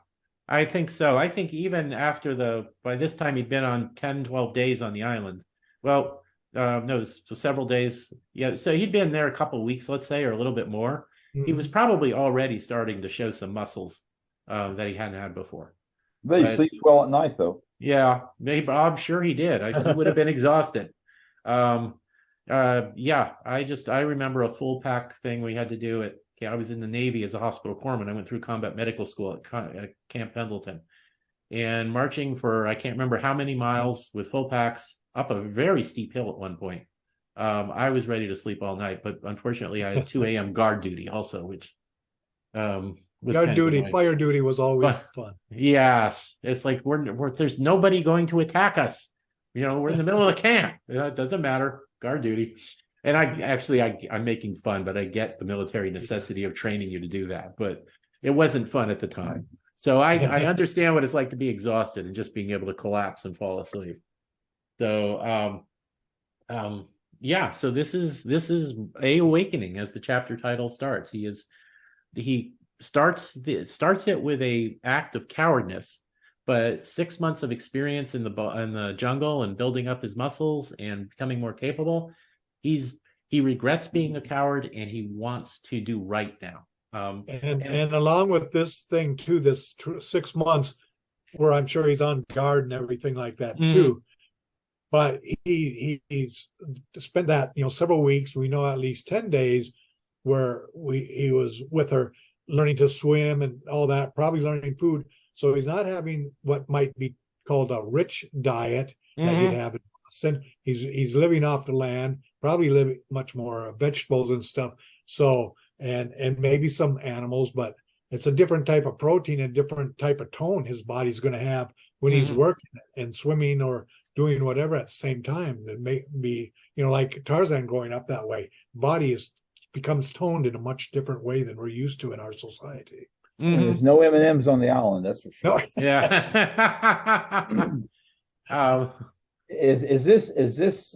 I think so. I think even after by this time he'd been on 10, 12 days on the island. Well, no, so several days. Yeah, so he'd been there a couple of weeks, let's say, or a little bit more. He was probably already starting to show some muscles that he hadn't had before. But he sleeps well at night, though. Yeah, maybe I'm sure he did. He would have been exhausted. Yeah, I remember a full pack thing we had to do I was in the Navy as a hospital corpsman. I went through combat medical school at Camp Pendleton, and marching for I can't remember how many miles with full packs up a very steep hill at one point. I was ready to sleep all night, but unfortunately I had 2 a.m. guard duty also, which was Guard kind of duty, annoying. fire duty was always fun. Yes, it's like there's nobody going to attack us. We're in the middle of the camp. It doesn't matter. Guard duty. And I'm making fun, but I get the military necessity of training you to do that. But it wasn't fun at the time. So I understand what it's like to be exhausted and just being able to collapse and fall asleep. So yeah, so this is a awakening, as the chapter title starts. He starts it with a act of cowardness, but 6 months of experience in the jungle and building up his muscles and becoming more capable, he regrets being a coward, and he wants to do right now. And along with this thing too, this 6 months where I'm sure he's on guard and everything like that too. But he's spent that several weeks. We know at least 10 days where he was with her, learning to swim and all that, probably learning food. So he's not having what might be called a rich diet that you'd have in Boston. He's living off the land, probably living much more vegetables and stuff. So and maybe some animals, but it's a different type of protein and different type of tone his body's going to have when he's working and swimming or doing whatever at the same time. It may be, like Tarzan growing up that way. Body becomes toned in a much different way than we're used to in our society. There's no M&Ms on the island, that's for sure. No. Yeah. Is this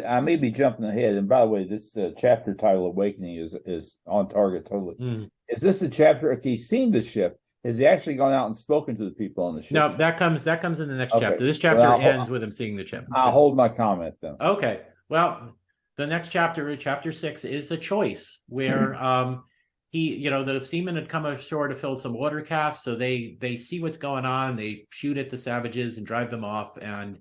I may be jumping ahead, and by the way, this chapter title Awakening is on target totally. Is this a chapter? Okay, he's seen the ship. Has he actually gone out and spoken to the people on the ship? No, that comes in the next chapter. This chapter ends with him seeing the ship. I'll hold my comment then. Okay. Well, the next chapter, chapter 6, is a choice where the seamen had come ashore to fill some water casks, so they see what's going on, and they shoot at the savages and drive them off. And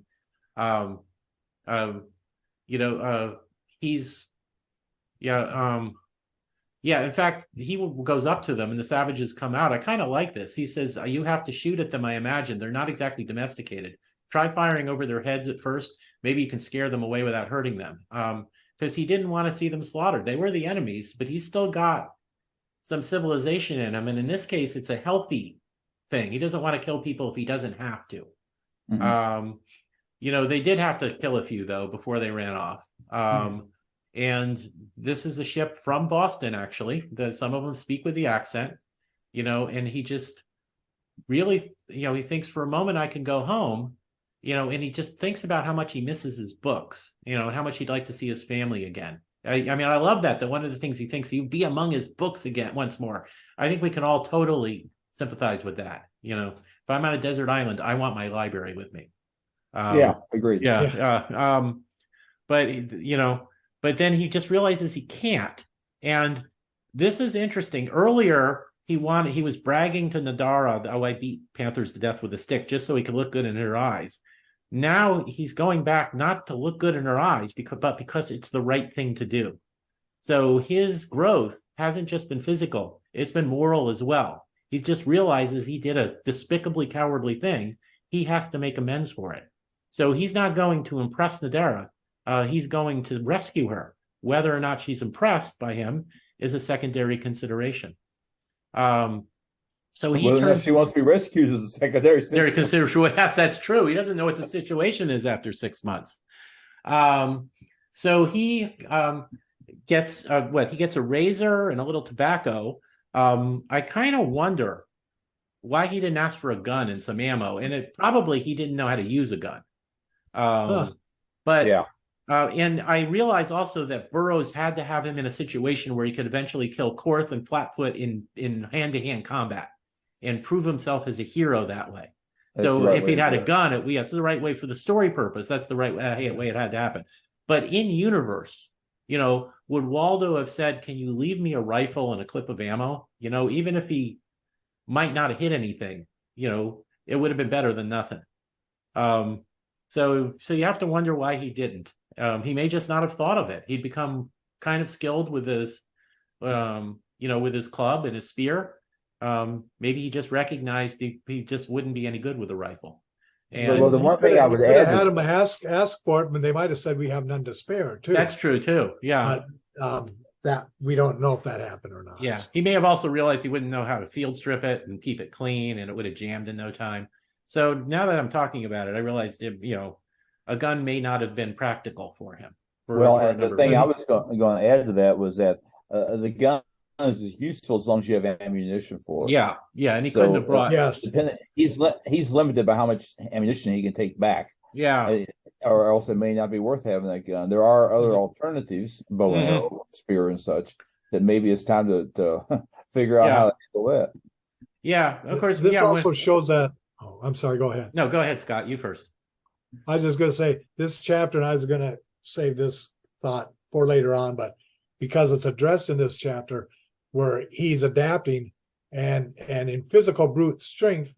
in fact, he goes up to them, and the savages come out. I kind of like this. He says, you have to shoot at them, I imagine. They're not exactly domesticated. Try firing over their heads at first. Maybe you can scare them away without hurting them. Because he didn't want to see them slaughtered. They were the enemies, but he's still got some civilization in him. And in this case, it's a healthy thing. He doesn't want to kill people if he doesn't have to. They did have to kill a few, though, before they ran off. And this is a ship from Boston, actually. Some of them speak with the accent, and he just really, he thinks for a moment I can go home, and he just thinks about how much he misses his books, and how much he'd like to see his family again. I love that one of the things he thinks he'd be among his books again once more. I think we can all totally sympathize with that. If I'm on a desert island, I want my library with me. Agreed. But then he just realizes he can't. And this is interesting. Earlier, he was bragging to Nadara, I beat panthers to death with a stick just so he could look good in her eyes. Now he's going back not to look good in her eyes, but because it's the right thing to do. So his growth hasn't just been physical, it's been moral as well. He just realizes he did a despicably cowardly thing. He has to make amends for it. So he's not going to impress Nadera. He's going to rescue her. Whether or not she's impressed by him is a secondary consideration. So he Whether or not she wants to be rescued is a secondary consideration. Yes, that's true. He doesn't know what the situation is after 6 months. So he gets he gets a razor and a little tobacco. I kind of wonder why he didn't ask for a gun and some ammo, and it probably he didn't know how to use a gun. But yeah. And I realize also that Burroughs had to have him in a situation where he could eventually kill Korth and Flatfoot in hand-to-hand combat and prove himself as a hero that way. That's so if he'd had a gun, it's the right way for the story purpose. That's the right way it had to happen. But in universe, would Waldo have said, "Can you leave me a rifle and a clip of ammo?" Even if he might not have hit anything, it would have been better than nothing. So you have to wonder why he didn't. He may just not have thought of it. He'd become kind of skilled with his, with his club and his spear. Maybe he just recognized he just wouldn't be any good with a rifle. And well, the one thing I would add, had him ask for it, and they might have said we have none to spare too. That's true too. Yeah, but that we don't know if that happened or not. Yeah, he may have also realized he wouldn't know how to field strip it and keep it clean, and it would have jammed in no time. So now that I'm talking about it, I realized a gun may not have been practical for him. And the thing I was going to add to that was that the gun is useful as long as you have ammunition for it. Yeah, and he couldn't have brought. He's limited by how much ammunition he can take back. Yeah, or else it may not be worth having that gun. There are other alternatives, bow and arrow, spear, and such. That maybe it's time to figure out how to handle that. Yeah, of course. This also shows that. Oh, I'm sorry. Go ahead. No, go ahead, Scott. You first. I was just going to say this chapter, and I was going to save this thought for later on, but because it's addressed in this chapter where he's adapting and in physical brute strength,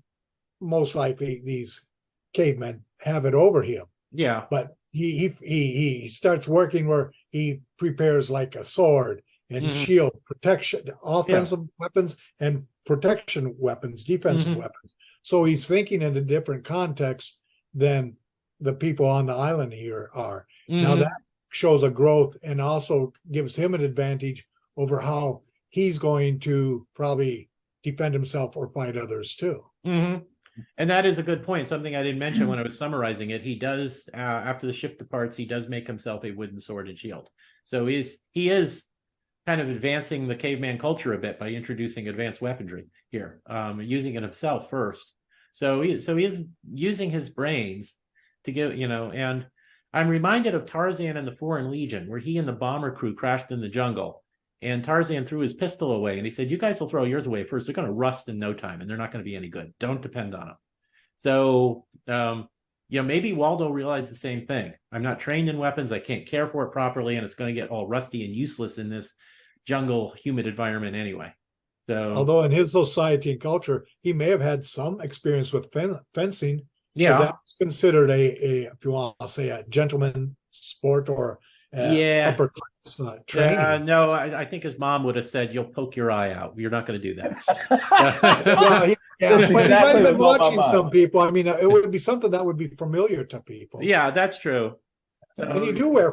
most likely these cavemen have it over him. Yeah. But he starts working where he prepares like a sword and shield protection, offensive weapons and protection weapons, defensive weapons. So he's thinking in a different context than the people on the island here are. Now that shows a growth and also gives him an advantage over how he's going to probably defend himself or fight others too. And that is a good point. Something I didn't mention when I was summarizing it. He does, after the ship departs, he does make himself a wooden sword and shield. So he is kind of advancing the caveman culture a bit by introducing advanced weaponry here, using it himself first. So he is using his brains to give, and I'm reminded of Tarzan and the Foreign Legion, where he and the bomber crew crashed in the jungle. And Tarzan threw his pistol away, and he said, "You guys will throw yours away first. They're going to rust in no time, and they're not going to be any good. Don't depend on them." So, maybe Waldo realized the same thing. I'm not trained in weapons. I can't care for it properly, and it's going to get all rusty and useless in this jungle, humid environment anyway. So, although in his society and culture, he may have had some experience with fencing. Yeah, that's considered a if you want to say, a gentleman sport or upper class training. No, I think his mom would have said, "You'll poke your eye out. You're not going to do that." Well, he might have been watching some people. I mean, it would be something that would be familiar to people. Yeah, that's true. So, and you do wear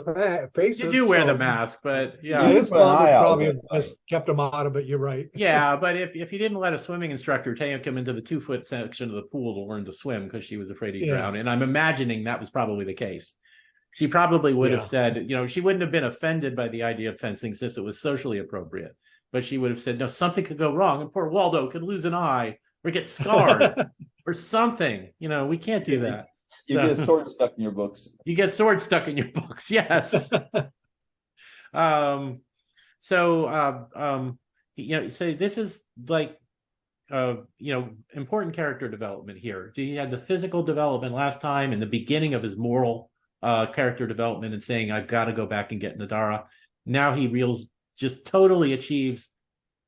faces. You do wear the mask, but his mom would probably have just kept him out of it. You're right. Yeah, but if he didn't let a swimming instructor take him into the 2-foot section of the pool to learn to swim because she was afraid he'd drown, and I'm imagining that was probably the case. She probably would have said, she wouldn't have been offended by the idea of fencing since it was socially appropriate, but she would have said, no, something could go wrong, and poor Waldo could lose an eye or get scarred or something. We can't do that. You get swords stuck in your books. You get swords stuck in your books, yes. So this is like, important character development here. He had the physical development last time and the beginning of his moral character development and saying, I've got to go back and get Nadara. Now he just totally achieves,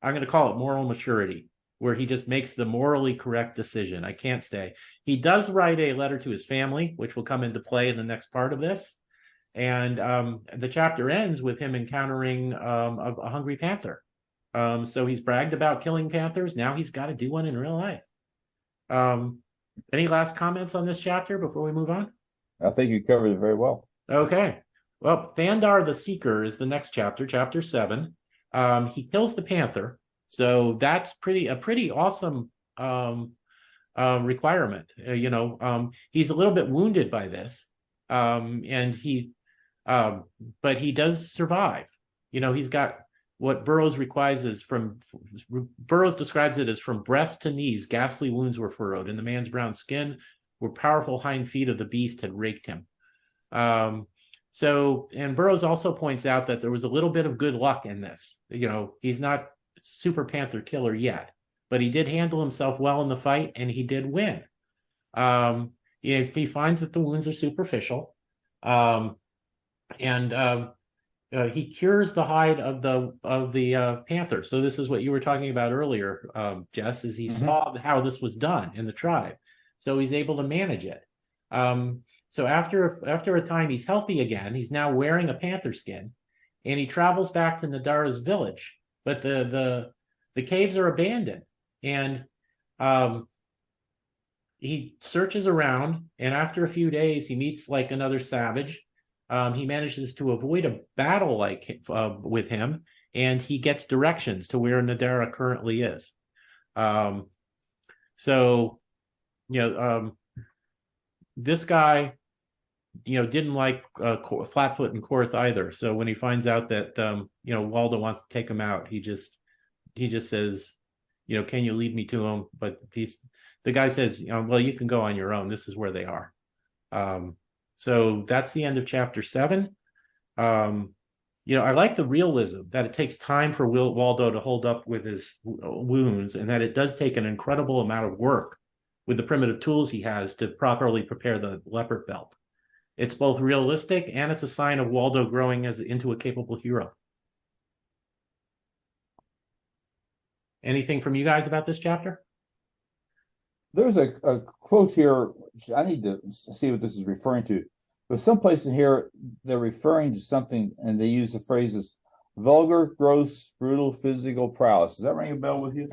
I'm going to call it moral maturity, where he just makes the morally correct decision. I can't stay. He does write a letter to his family, which will come into play in the next part of this. And the chapter ends with him encountering a hungry panther. So he's bragged about killing panthers. Now he's got to do one in real life. Any last comments on this chapter before we move on? I think you covered it very well. Okay. Well, Thandar the Seeker is the next chapter, chapter 7. He kills the panther. So that's a pretty awesome requirement. He's a little bit wounded by this. But he does survive. He's got what Burroughs Burroughs describes it as from breast to knees, ghastly wounds were furrowed, and the man's brown skin where powerful hind feet of the beast had raked him. And Burroughs also points out that there was a little bit of good luck in this. He's not super panther killer yet, but he did handle himself well in the fight, and he did win. If he finds that the wounds are superficial, he cures the hide of the panther. So this is what you were talking about earlier, Jess, is he saw how this was done in the tribe. So he's able to manage it. So after a time, he's healthy again. He's now wearing a panther skin, and he travels back to Nadara's village. But the caves are abandoned, and he searches around, and after a few days, he meets like another savage. He manages to avoid a battle with him, and he gets directions to where Nadara currently is. This guy, didn't like Flatfoot and Korth either. So when he finds out that Waldo wants to take him out, he just says, can you lead me to him? But the guy says, well, you can go on your own. This is where they are. So that's the end of chapter 7. I like the realism that it takes time for Waldo to hold up with his wounds, and that it does take an incredible amount of work with the primitive tools he has to properly prepare the leopard belt. It's both realistic, and it's a sign of Waldo growing into a capable hero. Anything from you guys about this chapter? There's a quote here, which I need to see what this is referring to. But someplace in here, they're referring to something, and they use the phrases vulgar, gross, brutal, physical prowess. Does that ring a bell with you?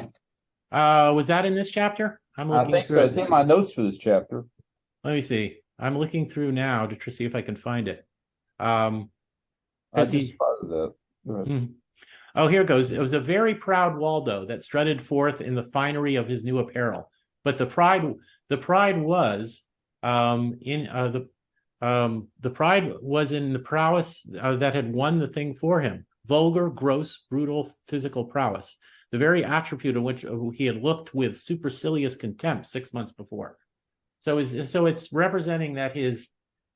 Was that in this chapter? I think so. It's in my notes for this chapter. Let me see. I'm looking through now to see if I can find it. I just spotted that. Go ahead. Oh, here it goes. It was a very proud Waldo that strutted forth in the finery of his new apparel. But the pride was in the prowess that had won the thing for him. Vulgar, gross, brutal, physical prowess. The very attribute in which he had looked with supercilious contempt 6 months before. So it's representing that his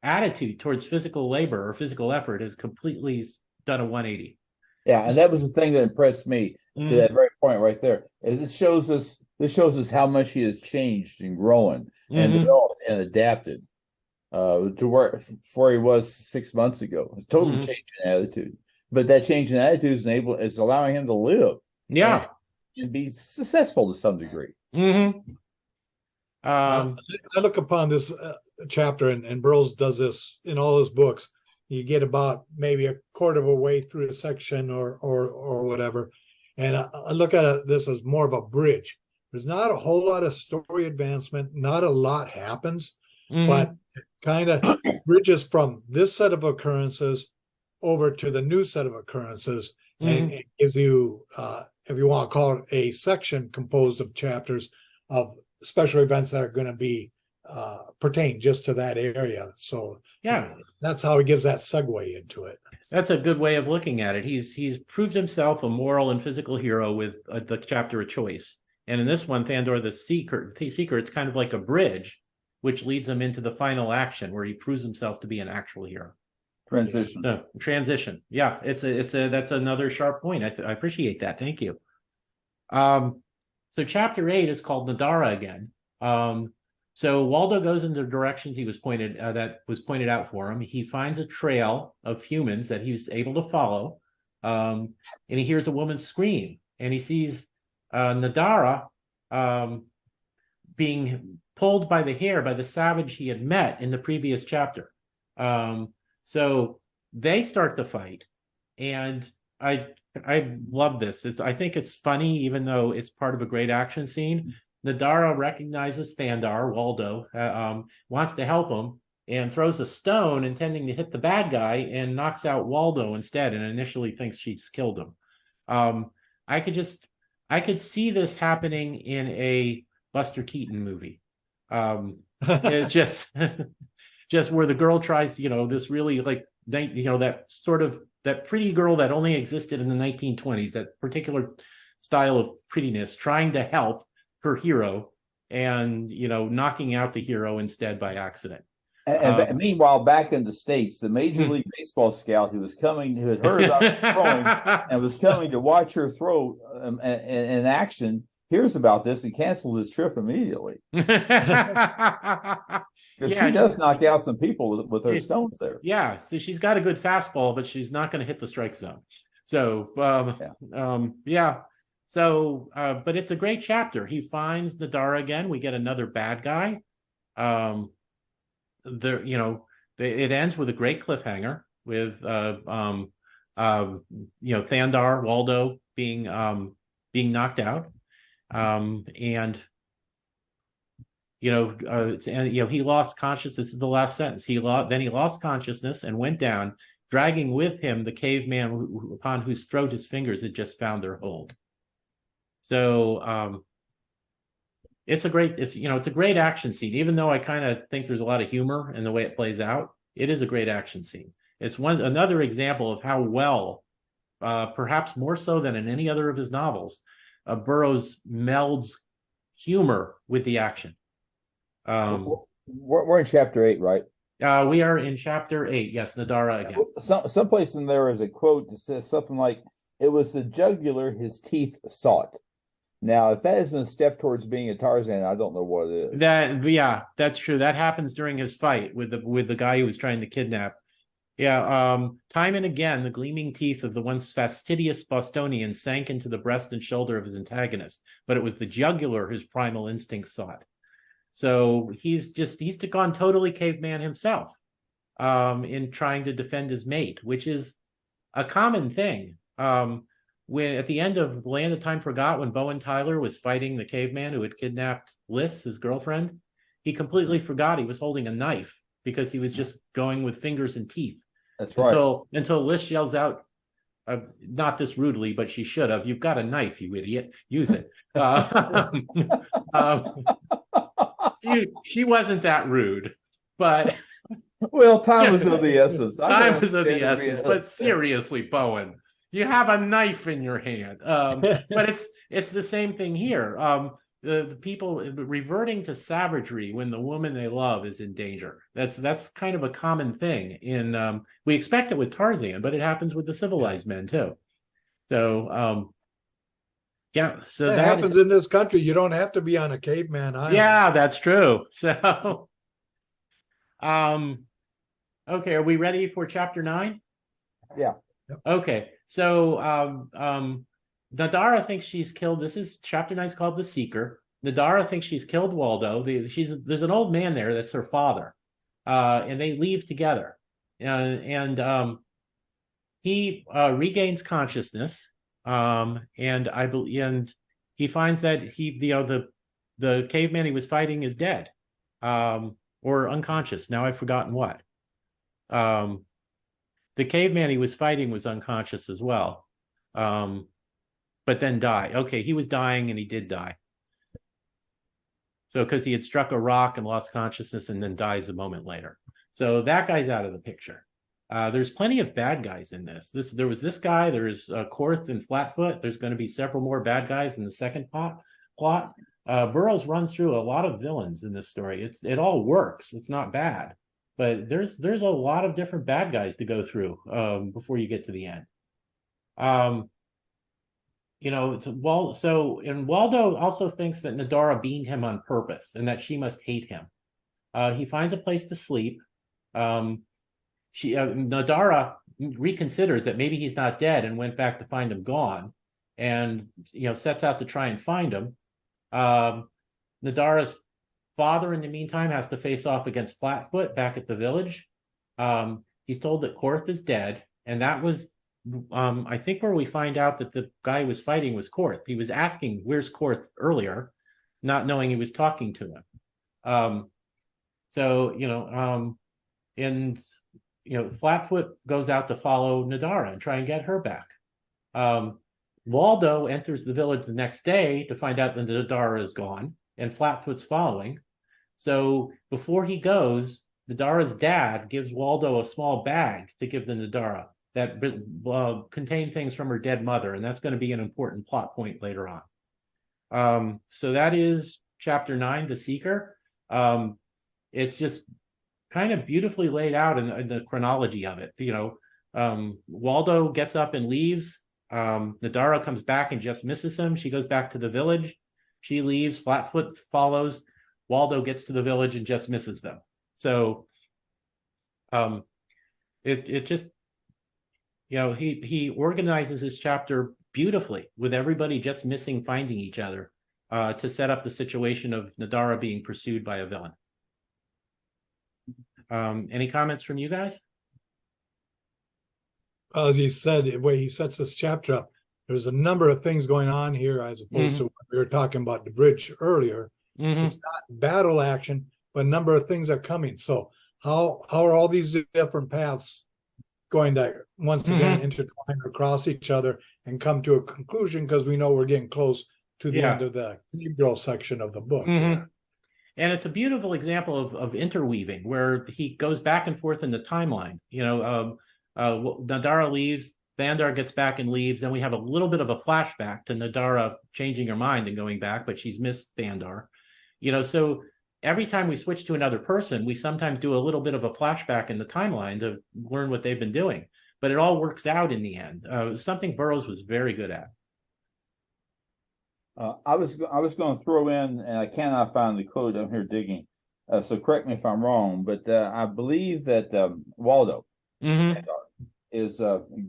attitude towards physical labor or physical effort has completely done a 180. Yeah, and that was the thing that impressed me to that very point right there. This shows us how much he has changed and grown and developed and adapted to where he was 6 months ago. It's totally changed in attitude. But that change in attitude is allowing him to live. Yeah. And be successful to some degree. I look upon this chapter, and Burroughs does this in all his books. You get about maybe a quarter of a way through a section or whatever, and I look at this as more of a bridge. There's not a whole lot of story advancement, not a lot happens, but it kind of bridges from this set of occurrences over to the new set of occurrences, and it gives you, if you want to call it, a section composed of chapters of special events that are going to be pertain just to that area. So yeah, that's how he gives that segue into it. That's a good way of looking at it. He's proved himself a moral and physical hero with the chapter of choice. And in this one, Thandar the Seeker, it's kind of like a bridge, which leads him into the final action where he proves himself to be an actual hero. Transition. Yeah, that's another sharp point. I appreciate that. Thank you. So chapter 8 is called Nadara again. So Waldo goes in the directions he was pointed out for him. He finds a trail of humans that he's able to follow, and he hears a woman scream, and he sees Nadara being pulled by the hair by the savage he had met in the previous chapter. So they start the fight, and I love this. I think it's funny, even though it's part of a great action scene. Nadara recognizes Thandar, Waldo, wants to help him, and throws a stone intending to hit the bad guy and knocks out Waldo instead, and initially thinks she's killed him. I could see this happening in a Buster Keaton movie. It's just just where the girl tries to, this really that sort of that pretty girl that only existed in the 1920s, that particular style of prettiness, trying to help her hero and knocking out the hero instead by accident. And meanwhile, back in the States, the Major League Baseball scout who had heard about her throwing and was coming to watch her throw in action hears about this and cancels his trip immediately. Because she does knock out some people with her stones there. Yeah, so she's got a good fastball, but she's not going to hit the strike zone. So, So, but it's a great chapter. He finds Nadara again. We get another bad guy. It ends with a great cliffhanger with Thandar, Waldo being knocked out, he lost consciousness. This is the last sentence. He lost consciousness and went down, dragging with him the caveman upon whose throat his fingers had just found their hold. So it's a great action scene. Even though I kind of think there's a lot of humor in the way it plays out, it is a great action scene. It's another example of how well, perhaps more so than in any other of his novels, Burroughs melds humor with the action. We're in chapter 8, right? We are in chapter 8. Yes, Nadara again. Someplace in there is a quote that says something like, "It was the jugular his teeth sought." Now, if that isn't a step towards being a Tarzan, I don't know what it is. That's true. That happens during his fight with the guy who was trying to kidnap. Time and again, the gleaming teeth of the once fastidious Bostonian sank into the breast and shoulder of his antagonist, but it was the jugular his primal instinct sought. So he's gone totally caveman himself, in trying to defend his mate, which is a common thing. When at the end of Land of Time Forgot, when Bowen Tyler was fighting the caveman who had kidnapped Liz, his girlfriend, he completely forgot he was holding a knife because he was just going with fingers and teeth. That's right. Until Liz yells out, not this rudely, but she should have, "You've got a knife, you idiot. Use it." She wasn't that rude, but well, time was of the essence. Time was of the essence, but seriously, Bowen, you have a knife in your hand. But it's the same thing here. The people reverting to savagery when the woman they love is in danger. That's kind of a common thing in we expect it with Tarzan, but it happens with the civilized men too. So so that happens in this country. You don't have to be on a caveman island. Yeah, that's true. So okay, are we ready for chapter 9? Yeah. Okay. So Nadara thinks she's killed. This is chapter 9 is called The Seeker. Nadara thinks she's killed Waldo. There's an old man there that's her father, and they leave together. And he regains consciousness, and he finds that the caveman he was fighting is dead, or unconscious. Now I've forgotten what. The caveman he was fighting was unconscious as well, but then died. Okay, he was dying and he did die. So because he had struck a rock and lost consciousness and then dies a moment later. So that guy's out of the picture. There's plenty of bad guys in this. There was this guy, there's Korth and Flatfoot. There's going to be several more bad guys in the second plot. Burroughs runs through a lot of villains in this story. It all works. It's not bad. But there's a lot of different bad guys to go through before you get to the end. Waldo also thinks that Nadara beaned him on purpose and that she must hate him. He finds a place to sleep. Nadara reconsiders that maybe he's not dead and went back to find him gone, and sets out to try and find him. Nadara's father, in the meantime, has to face off against Flatfoot back at the village. He's told that Korth is dead, and that was, I think, where we find out that the guy who was fighting was Korth. He was asking, "Where's Korth?" earlier, not knowing he was talking to him. Flatfoot goes out to follow Nadara and try and get her back. Waldo enters the village the next day to find out that Nadara is gone, and Flatfoot's following. So before he goes, Nadara's dad gives Waldo a small bag to give to Nadara that contained things from her dead mother, and that's going to be an important plot point later on. So that is chapter 9, The Seeker. It's just kind of beautifully laid out in the chronology of it. Waldo gets up and leaves. Nadara comes back and just misses him. She goes back to the village. She leaves. Flatfoot follows. Waldo gets to the village and just misses them. So it just, he organizes his chapter beautifully with everybody just missing finding each other to set up the situation of Nadara being pursued by a villain. Any comments from you guys? As he said, the way he sets this chapter up, there's a number of things going on here as opposed to what we were talking about the bridge earlier. It's not battle action, but a number of things are coming. So how are all these different paths going to once again intertwine across each other and come to a conclusion, because we know we're getting close to the end of the cathedral section of the book. And it's a beautiful example of interweaving, where he goes back and forth in the timeline. Nadara leaves, Thandar gets back and leaves, then we have a little bit of a flashback to Nadara changing her mind and going back, but she's missed Thandar. So every time we switch to another person, we sometimes do a little bit of a flashback in the timeline to learn what they've been doing. But it all works out in the end. Something Burroughs was very good at. I was going to throw in, and I cannot find the quote. I'm here digging, so correct me if I'm wrong. But I believe that Waldo is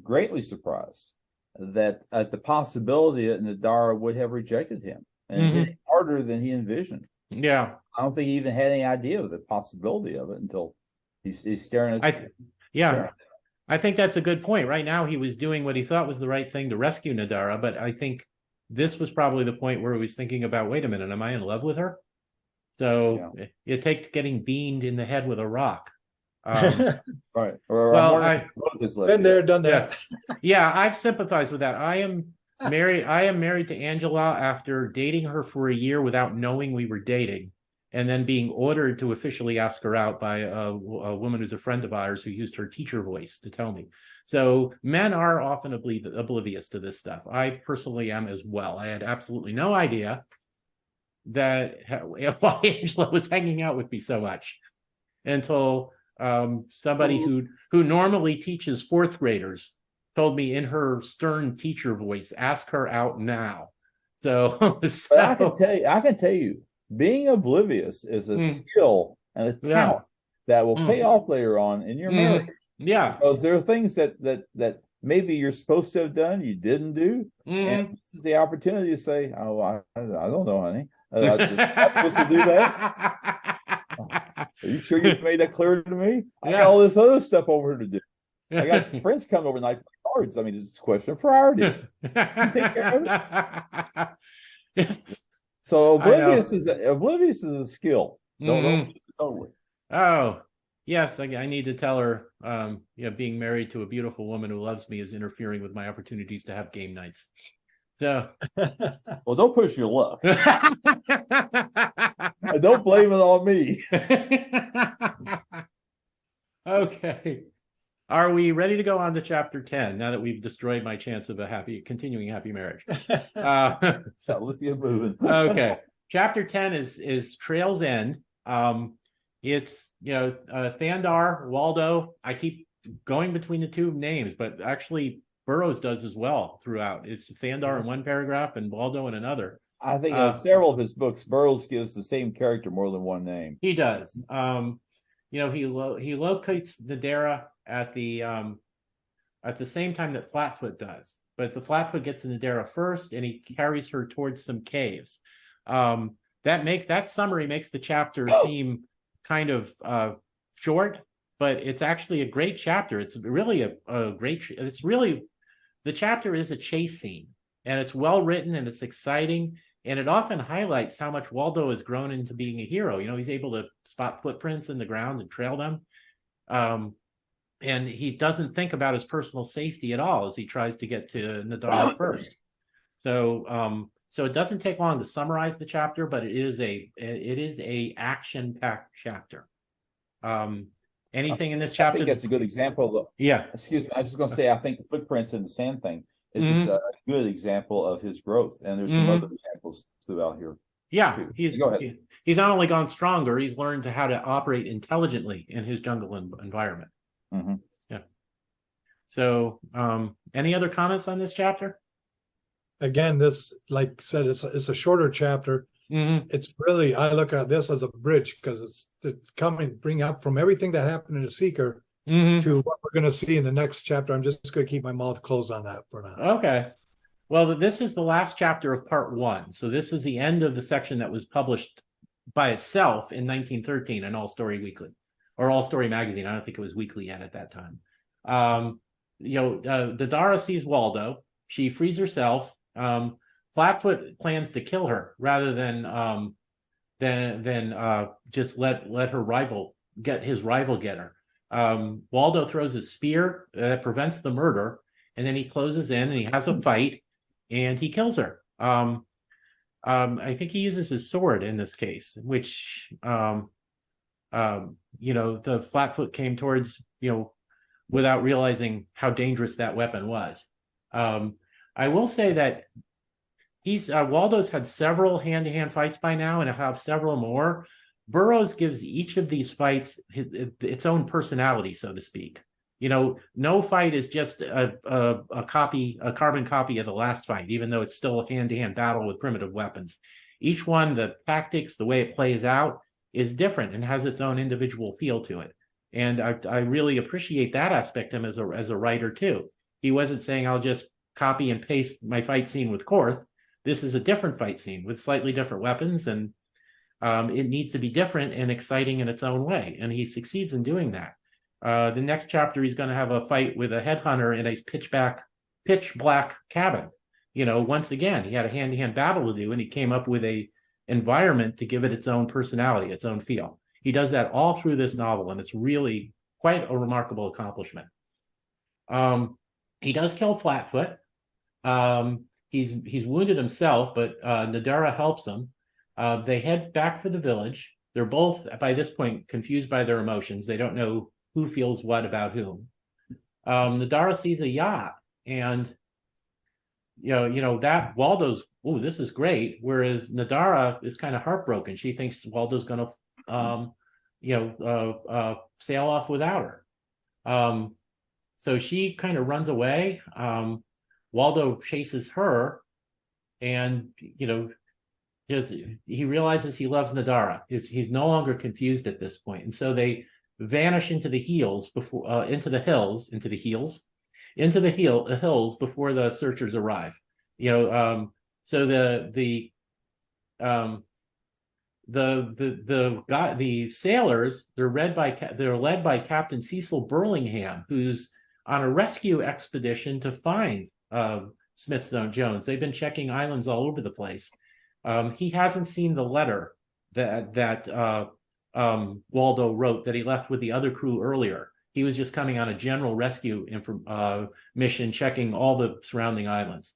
greatly surprised that at the possibility that Nadara would have rejected him and hit him harder than he envisioned. Yeah, I don't think he even had any idea of the possibility of it until he's staring at. I think that's a good point. Right now, he was doing what he thought was the right thing to rescue Nadara, but I think this was probably the point where he was thinking about, wait a minute, am I in love with her? So it takes getting beamed in the head with a rock. Right. Been there, done that. Yeah, I've sympathized with that. I am married to Angela after dating her for a year without knowing we were dating, and then being ordered to officially ask her out by a woman who's a friend of ours who used her teacher voice to tell me. So men are often oblivious to this stuff. I personally am as well. I had absolutely no idea that why Angela was hanging out with me so much until somebody who normally teaches fourth graders told me in her stern teacher voice, "Ask her out now." So but I can tell you, being oblivious is a skill and a talent that will pay off later on in your marriage. Yeah, because there are things that maybe you're supposed to have done you didn't do, and this is the opportunity to say, "Oh, I don't know, honey. I'm supposed to do that." Are you sure you made that clear to me? I got all this other stuff over to do. I got friends coming over tonight play cards. I mean, it's a question of priorities. You take care of it. So oblivious is a skill. Don't. Oh, yes, I need to tell her. Being married to a beautiful woman who loves me is interfering with my opportunities to have game nights. So, well, don't push your luck. Don't blame it on me. Okay. Are we ready to go on to chapter 10 now that we've destroyed my chance of a continuing happy marriage? So let's get moving. Okay. Chapter 10 is Trail's End. It's Thandar, Waldo. I keep going between the two names, but actually Burroughs does as well throughout. It's Thandar in one paragraph and Waldo in another. I think in several of his books, Burroughs gives the same character more than one name. He does. He locates Nadara at the same time that Flatfoot does, but the Flatfoot gets Nadara first, and he carries her towards some caves. That summary makes the chapter seem kind of short, but it's actually a great chapter. It's really the chapter is a chase scene, and it's well written and it's exciting, and it often highlights how much Waldo has grown into being a hero. He's able to spot footprints in the ground and trail them. And he doesn't think about his personal safety at all as he tries to get to Nadara first. So it doesn't take long to summarize the chapter, but it is a action-packed chapter. Anything in this chapter? I think that's a good example. Yeah. Excuse me. I was just going to say, I think the footprints in the sand thing is just a good example of his growth. And there's some other examples throughout here. Yeah. Go ahead. He's not only gone stronger, he's learned how to operate intelligently in his jungle environment. Yeah. So, any other comments on this chapter? Again, this, like I said, it's a shorter chapter. It's really, I look at this as a bridge because it's bring up from everything that happened in the Seeker to what we're going to see in the next chapter. I'm just going to keep my mouth closed on that for now. Okay. Well, this is the last chapter of part 1. So this is the end of the section that was published by itself in 1913 in All Story Weekly, or All Story Magazine. I don't think it was weekly yet at that time. Nadara sees Waldo. She frees herself. Flatfoot plans to kill her rather than just let her rival get her. Waldo throws a spear that prevents the murder, and then he closes in and he has a fight and he kills her. I think he uses his sword in this case, which the Flatfoot came towards without realizing how dangerous that weapon was. I will say that Waldo's had several hand-to-hand fights by now, and he'll have several more. Burroughs gives each of these fights its own personality, so to speak. No fight is just a carbon copy of the last fight, even though it's still a hand-to-hand battle with primitive weapons. Each one, the tactics, the way it plays out, is different and has its own individual feel to it. And I really appreciate that aspect of him as a writer too. He wasn't saying, I'll just copy and paste my fight scene with Korth. This is a different fight scene with slightly different weapons, and it needs to be different and exciting in its own way. And he succeeds in doing that. The next chapter, he's going to have a fight with a headhunter in a pitch black cabin. Once again, he had a hand-to-hand battle to do, and he came up with a environment to give it its own personality, its own feel. He does that all through this novel, and it's really quite a remarkable accomplishment. He does kill Flatfoot. He's wounded himself, but Nadara helps him. They head back for the village. They're both, by this point, confused by their emotions. They don't know who feels what about whom. Nadara sees a yacht, and that Waldo's, oh, this is great. Whereas Nadara is kind of heartbroken. She thinks Waldo's going to, sail off without her. So she kind of runs away. Waldo chases her, and he realizes he loves Nadara. He's no longer confused at this point, and so they vanish into the hills before the hills before the searchers arrive. So the sailors, they're led by Captain Cecil Burlingham, who's on a rescue expedition to find Smithstone Jones. They've been checking islands all over the place. He hasn't seen the letter that Waldo wrote that he left with the other crew earlier. He was just coming on a general rescue mission, checking all the surrounding islands.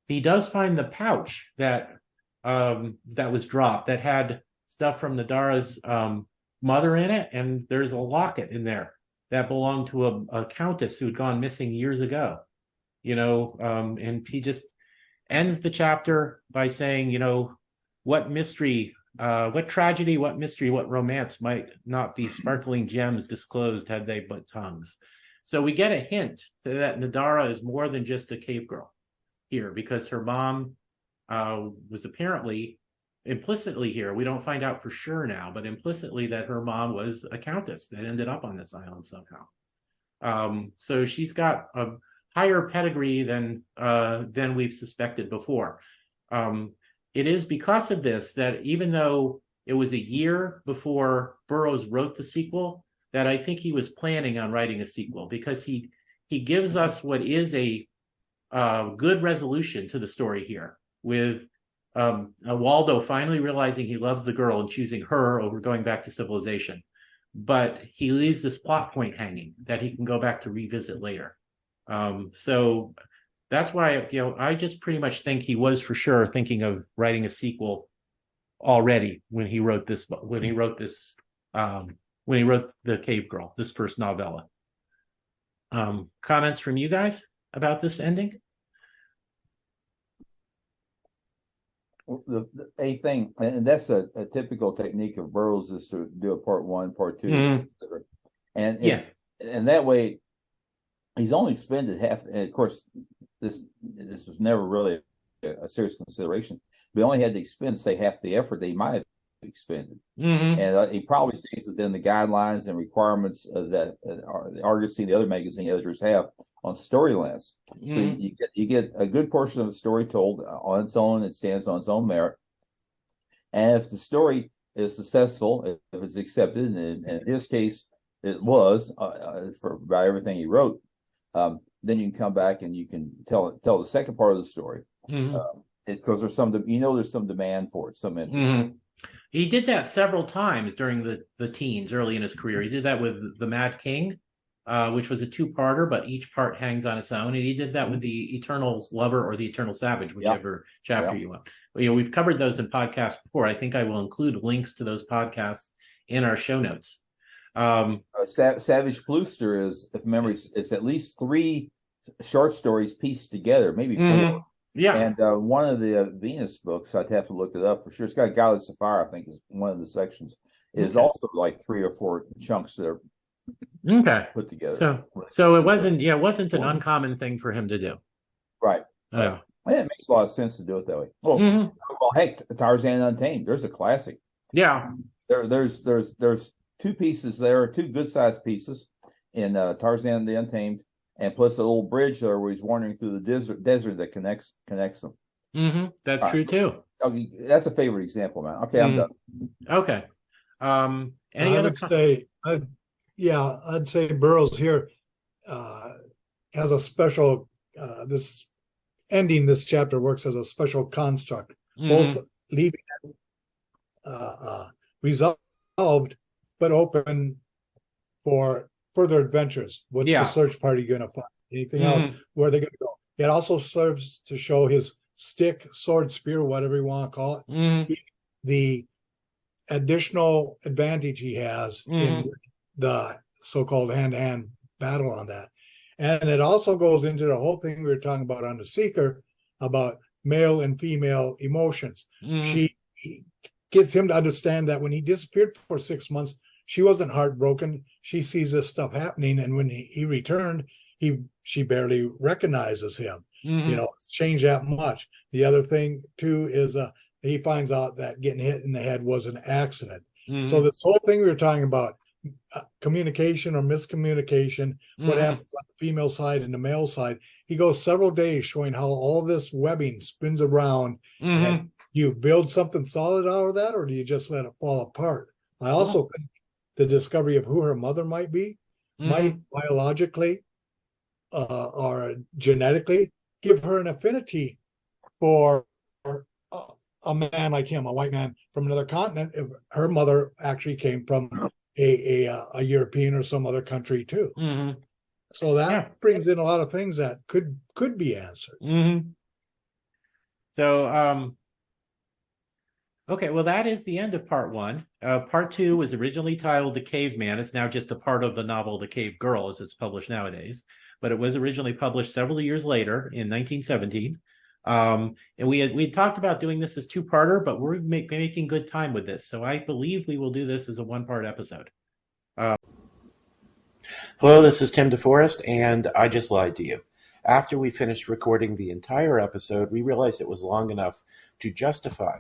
He does find the pouch that was dropped that had stuff from Nadara's mother in it, and there's a locket in there that belonged to a countess who had gone missing years ago. And he just ends the chapter by saying, what mystery, what tragedy, what mystery, what romance might not these sparkling gems disclosed had they but tongues. So we get a hint that Nadara is more than just a cave girl here, because her mom was apparently implicitly here. We don't find out for sure now, but implicitly that her mom was a countess that ended up on this island somehow. So she's got a higher pedigree than we've suspected before. it is because of this that even though it was a year before Burroughs wrote the sequel, that I think he was planning on writing a sequel, because he gives us what is a good resolution to the story here, with Waldo finally realizing he loves the girl and choosing her over going back to civilization. But he leaves this plot point hanging that he can go back to revisit later. So that's why, I just pretty much think he was for sure thinking of writing a sequel already when he wrote this, when he wrote The Cave Girl, this first novella. Comments from you guys about this ending? A thing, and that's a typical technique of Burroughs, is to do a part one, part two, and and that way he's only expended half. And of course, this was never really a serious consideration. We only had to expend, say, half the effort that he might have expended, and he probably thinks that then the guidelines and requirements that the Argosy, the other magazine editors have on storylines. So you get a good portion of the story told on its own. It stands on its own merit, and if the story is successful, if it's accepted, and in his case it was by everything he wrote, then you can come back and you can tell the second part of the story, because there's some demand for it, some interest. He did that several times during the teens, early in his career. He did that with The Mad King, which was a two-parter, but each part hangs on its own. And he did that with The Eternal Lover or The Eternal Savage, whichever chapter you want. We've covered those in podcasts before. I think I will include links to those podcasts in our show notes. Savage Plooster is, if memory, it's at least 3 short stories pieced together, maybe 4. Yeah. And one of the Venus books, I'd have to look it up for sure. It's got Godless Sapphire, I think, is one of the sections. Is also like 3 or 4 chunks that are put together. So it wasn't an uncommon thing for him to do. Right. Yeah, it makes a lot of sense to do it that way. Well, heck, Tarzan Untamed, there's a classic. Yeah. There's 2 pieces there, 2 good-sized pieces in Tarzan the Untamed, and plus a little bridge there where he's wandering through the desert that connects them. That's true too. Okay, that's a favorite example, man. Okay, I'm done. Okay. I'd say Burroughs here has a special this chapter works as a special construct, both leaving it resolved but open for further adventures. What's the search party going to find? Anything else? Where are they going to go? It also serves to show his stick, sword, spear, whatever you want to call it, the additional advantage he has in the so-called hand-to-hand battle on that. And it also goes into the whole thing we were talking about on The Seeker, about male and female emotions. She gets him to understand that when he disappeared for 6 months, she wasn't heartbroken. She sees this stuff happening, and when he returned, she barely recognizes him. It's changed that much. The other thing too is he finds out that getting hit in the head was an accident. So this whole thing we were talking about, communication or miscommunication, what happens on the female side and the male side, he goes several days showing how all this webbing spins around, and you build something solid out of that, or do you just let it fall apart? I also think the discovery of who her mother might be might biologically or genetically give her an affinity for a man like him, a white man from another continent, if her mother actually came from a European or some other country too. So that brings in a lot of things that could be answered. So okay, well, that is the end of part 1. Part 2 was originally titled The Caveman. It's now just a part of the novel The Cave Girl, as it's published nowadays. But it was originally published several years later in 1917. And we had talked about doing this as 2-parter, but we're making good time with this. So I believe we will do this as a 1-part episode. Hello, this is Tim DeForest, and I just lied to you. After we finished recording the entire episode, we realized it was long enough to justify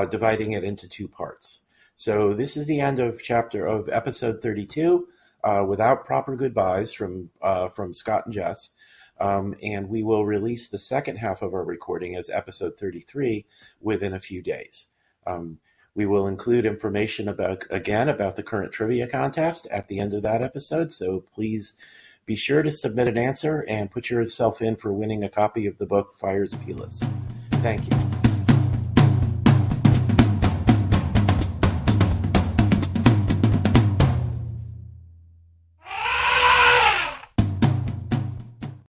dividing it into 2 parts. So this is the end of episode 32, without proper goodbyes from Scott and Jess. And we will release the second half of our recording as episode 33 within a few days. We will include information about the current trivia contest at the end of that episode. So please be sure to submit an answer and put yourself in for winning a copy of the book Fires of Hellas. Thank you.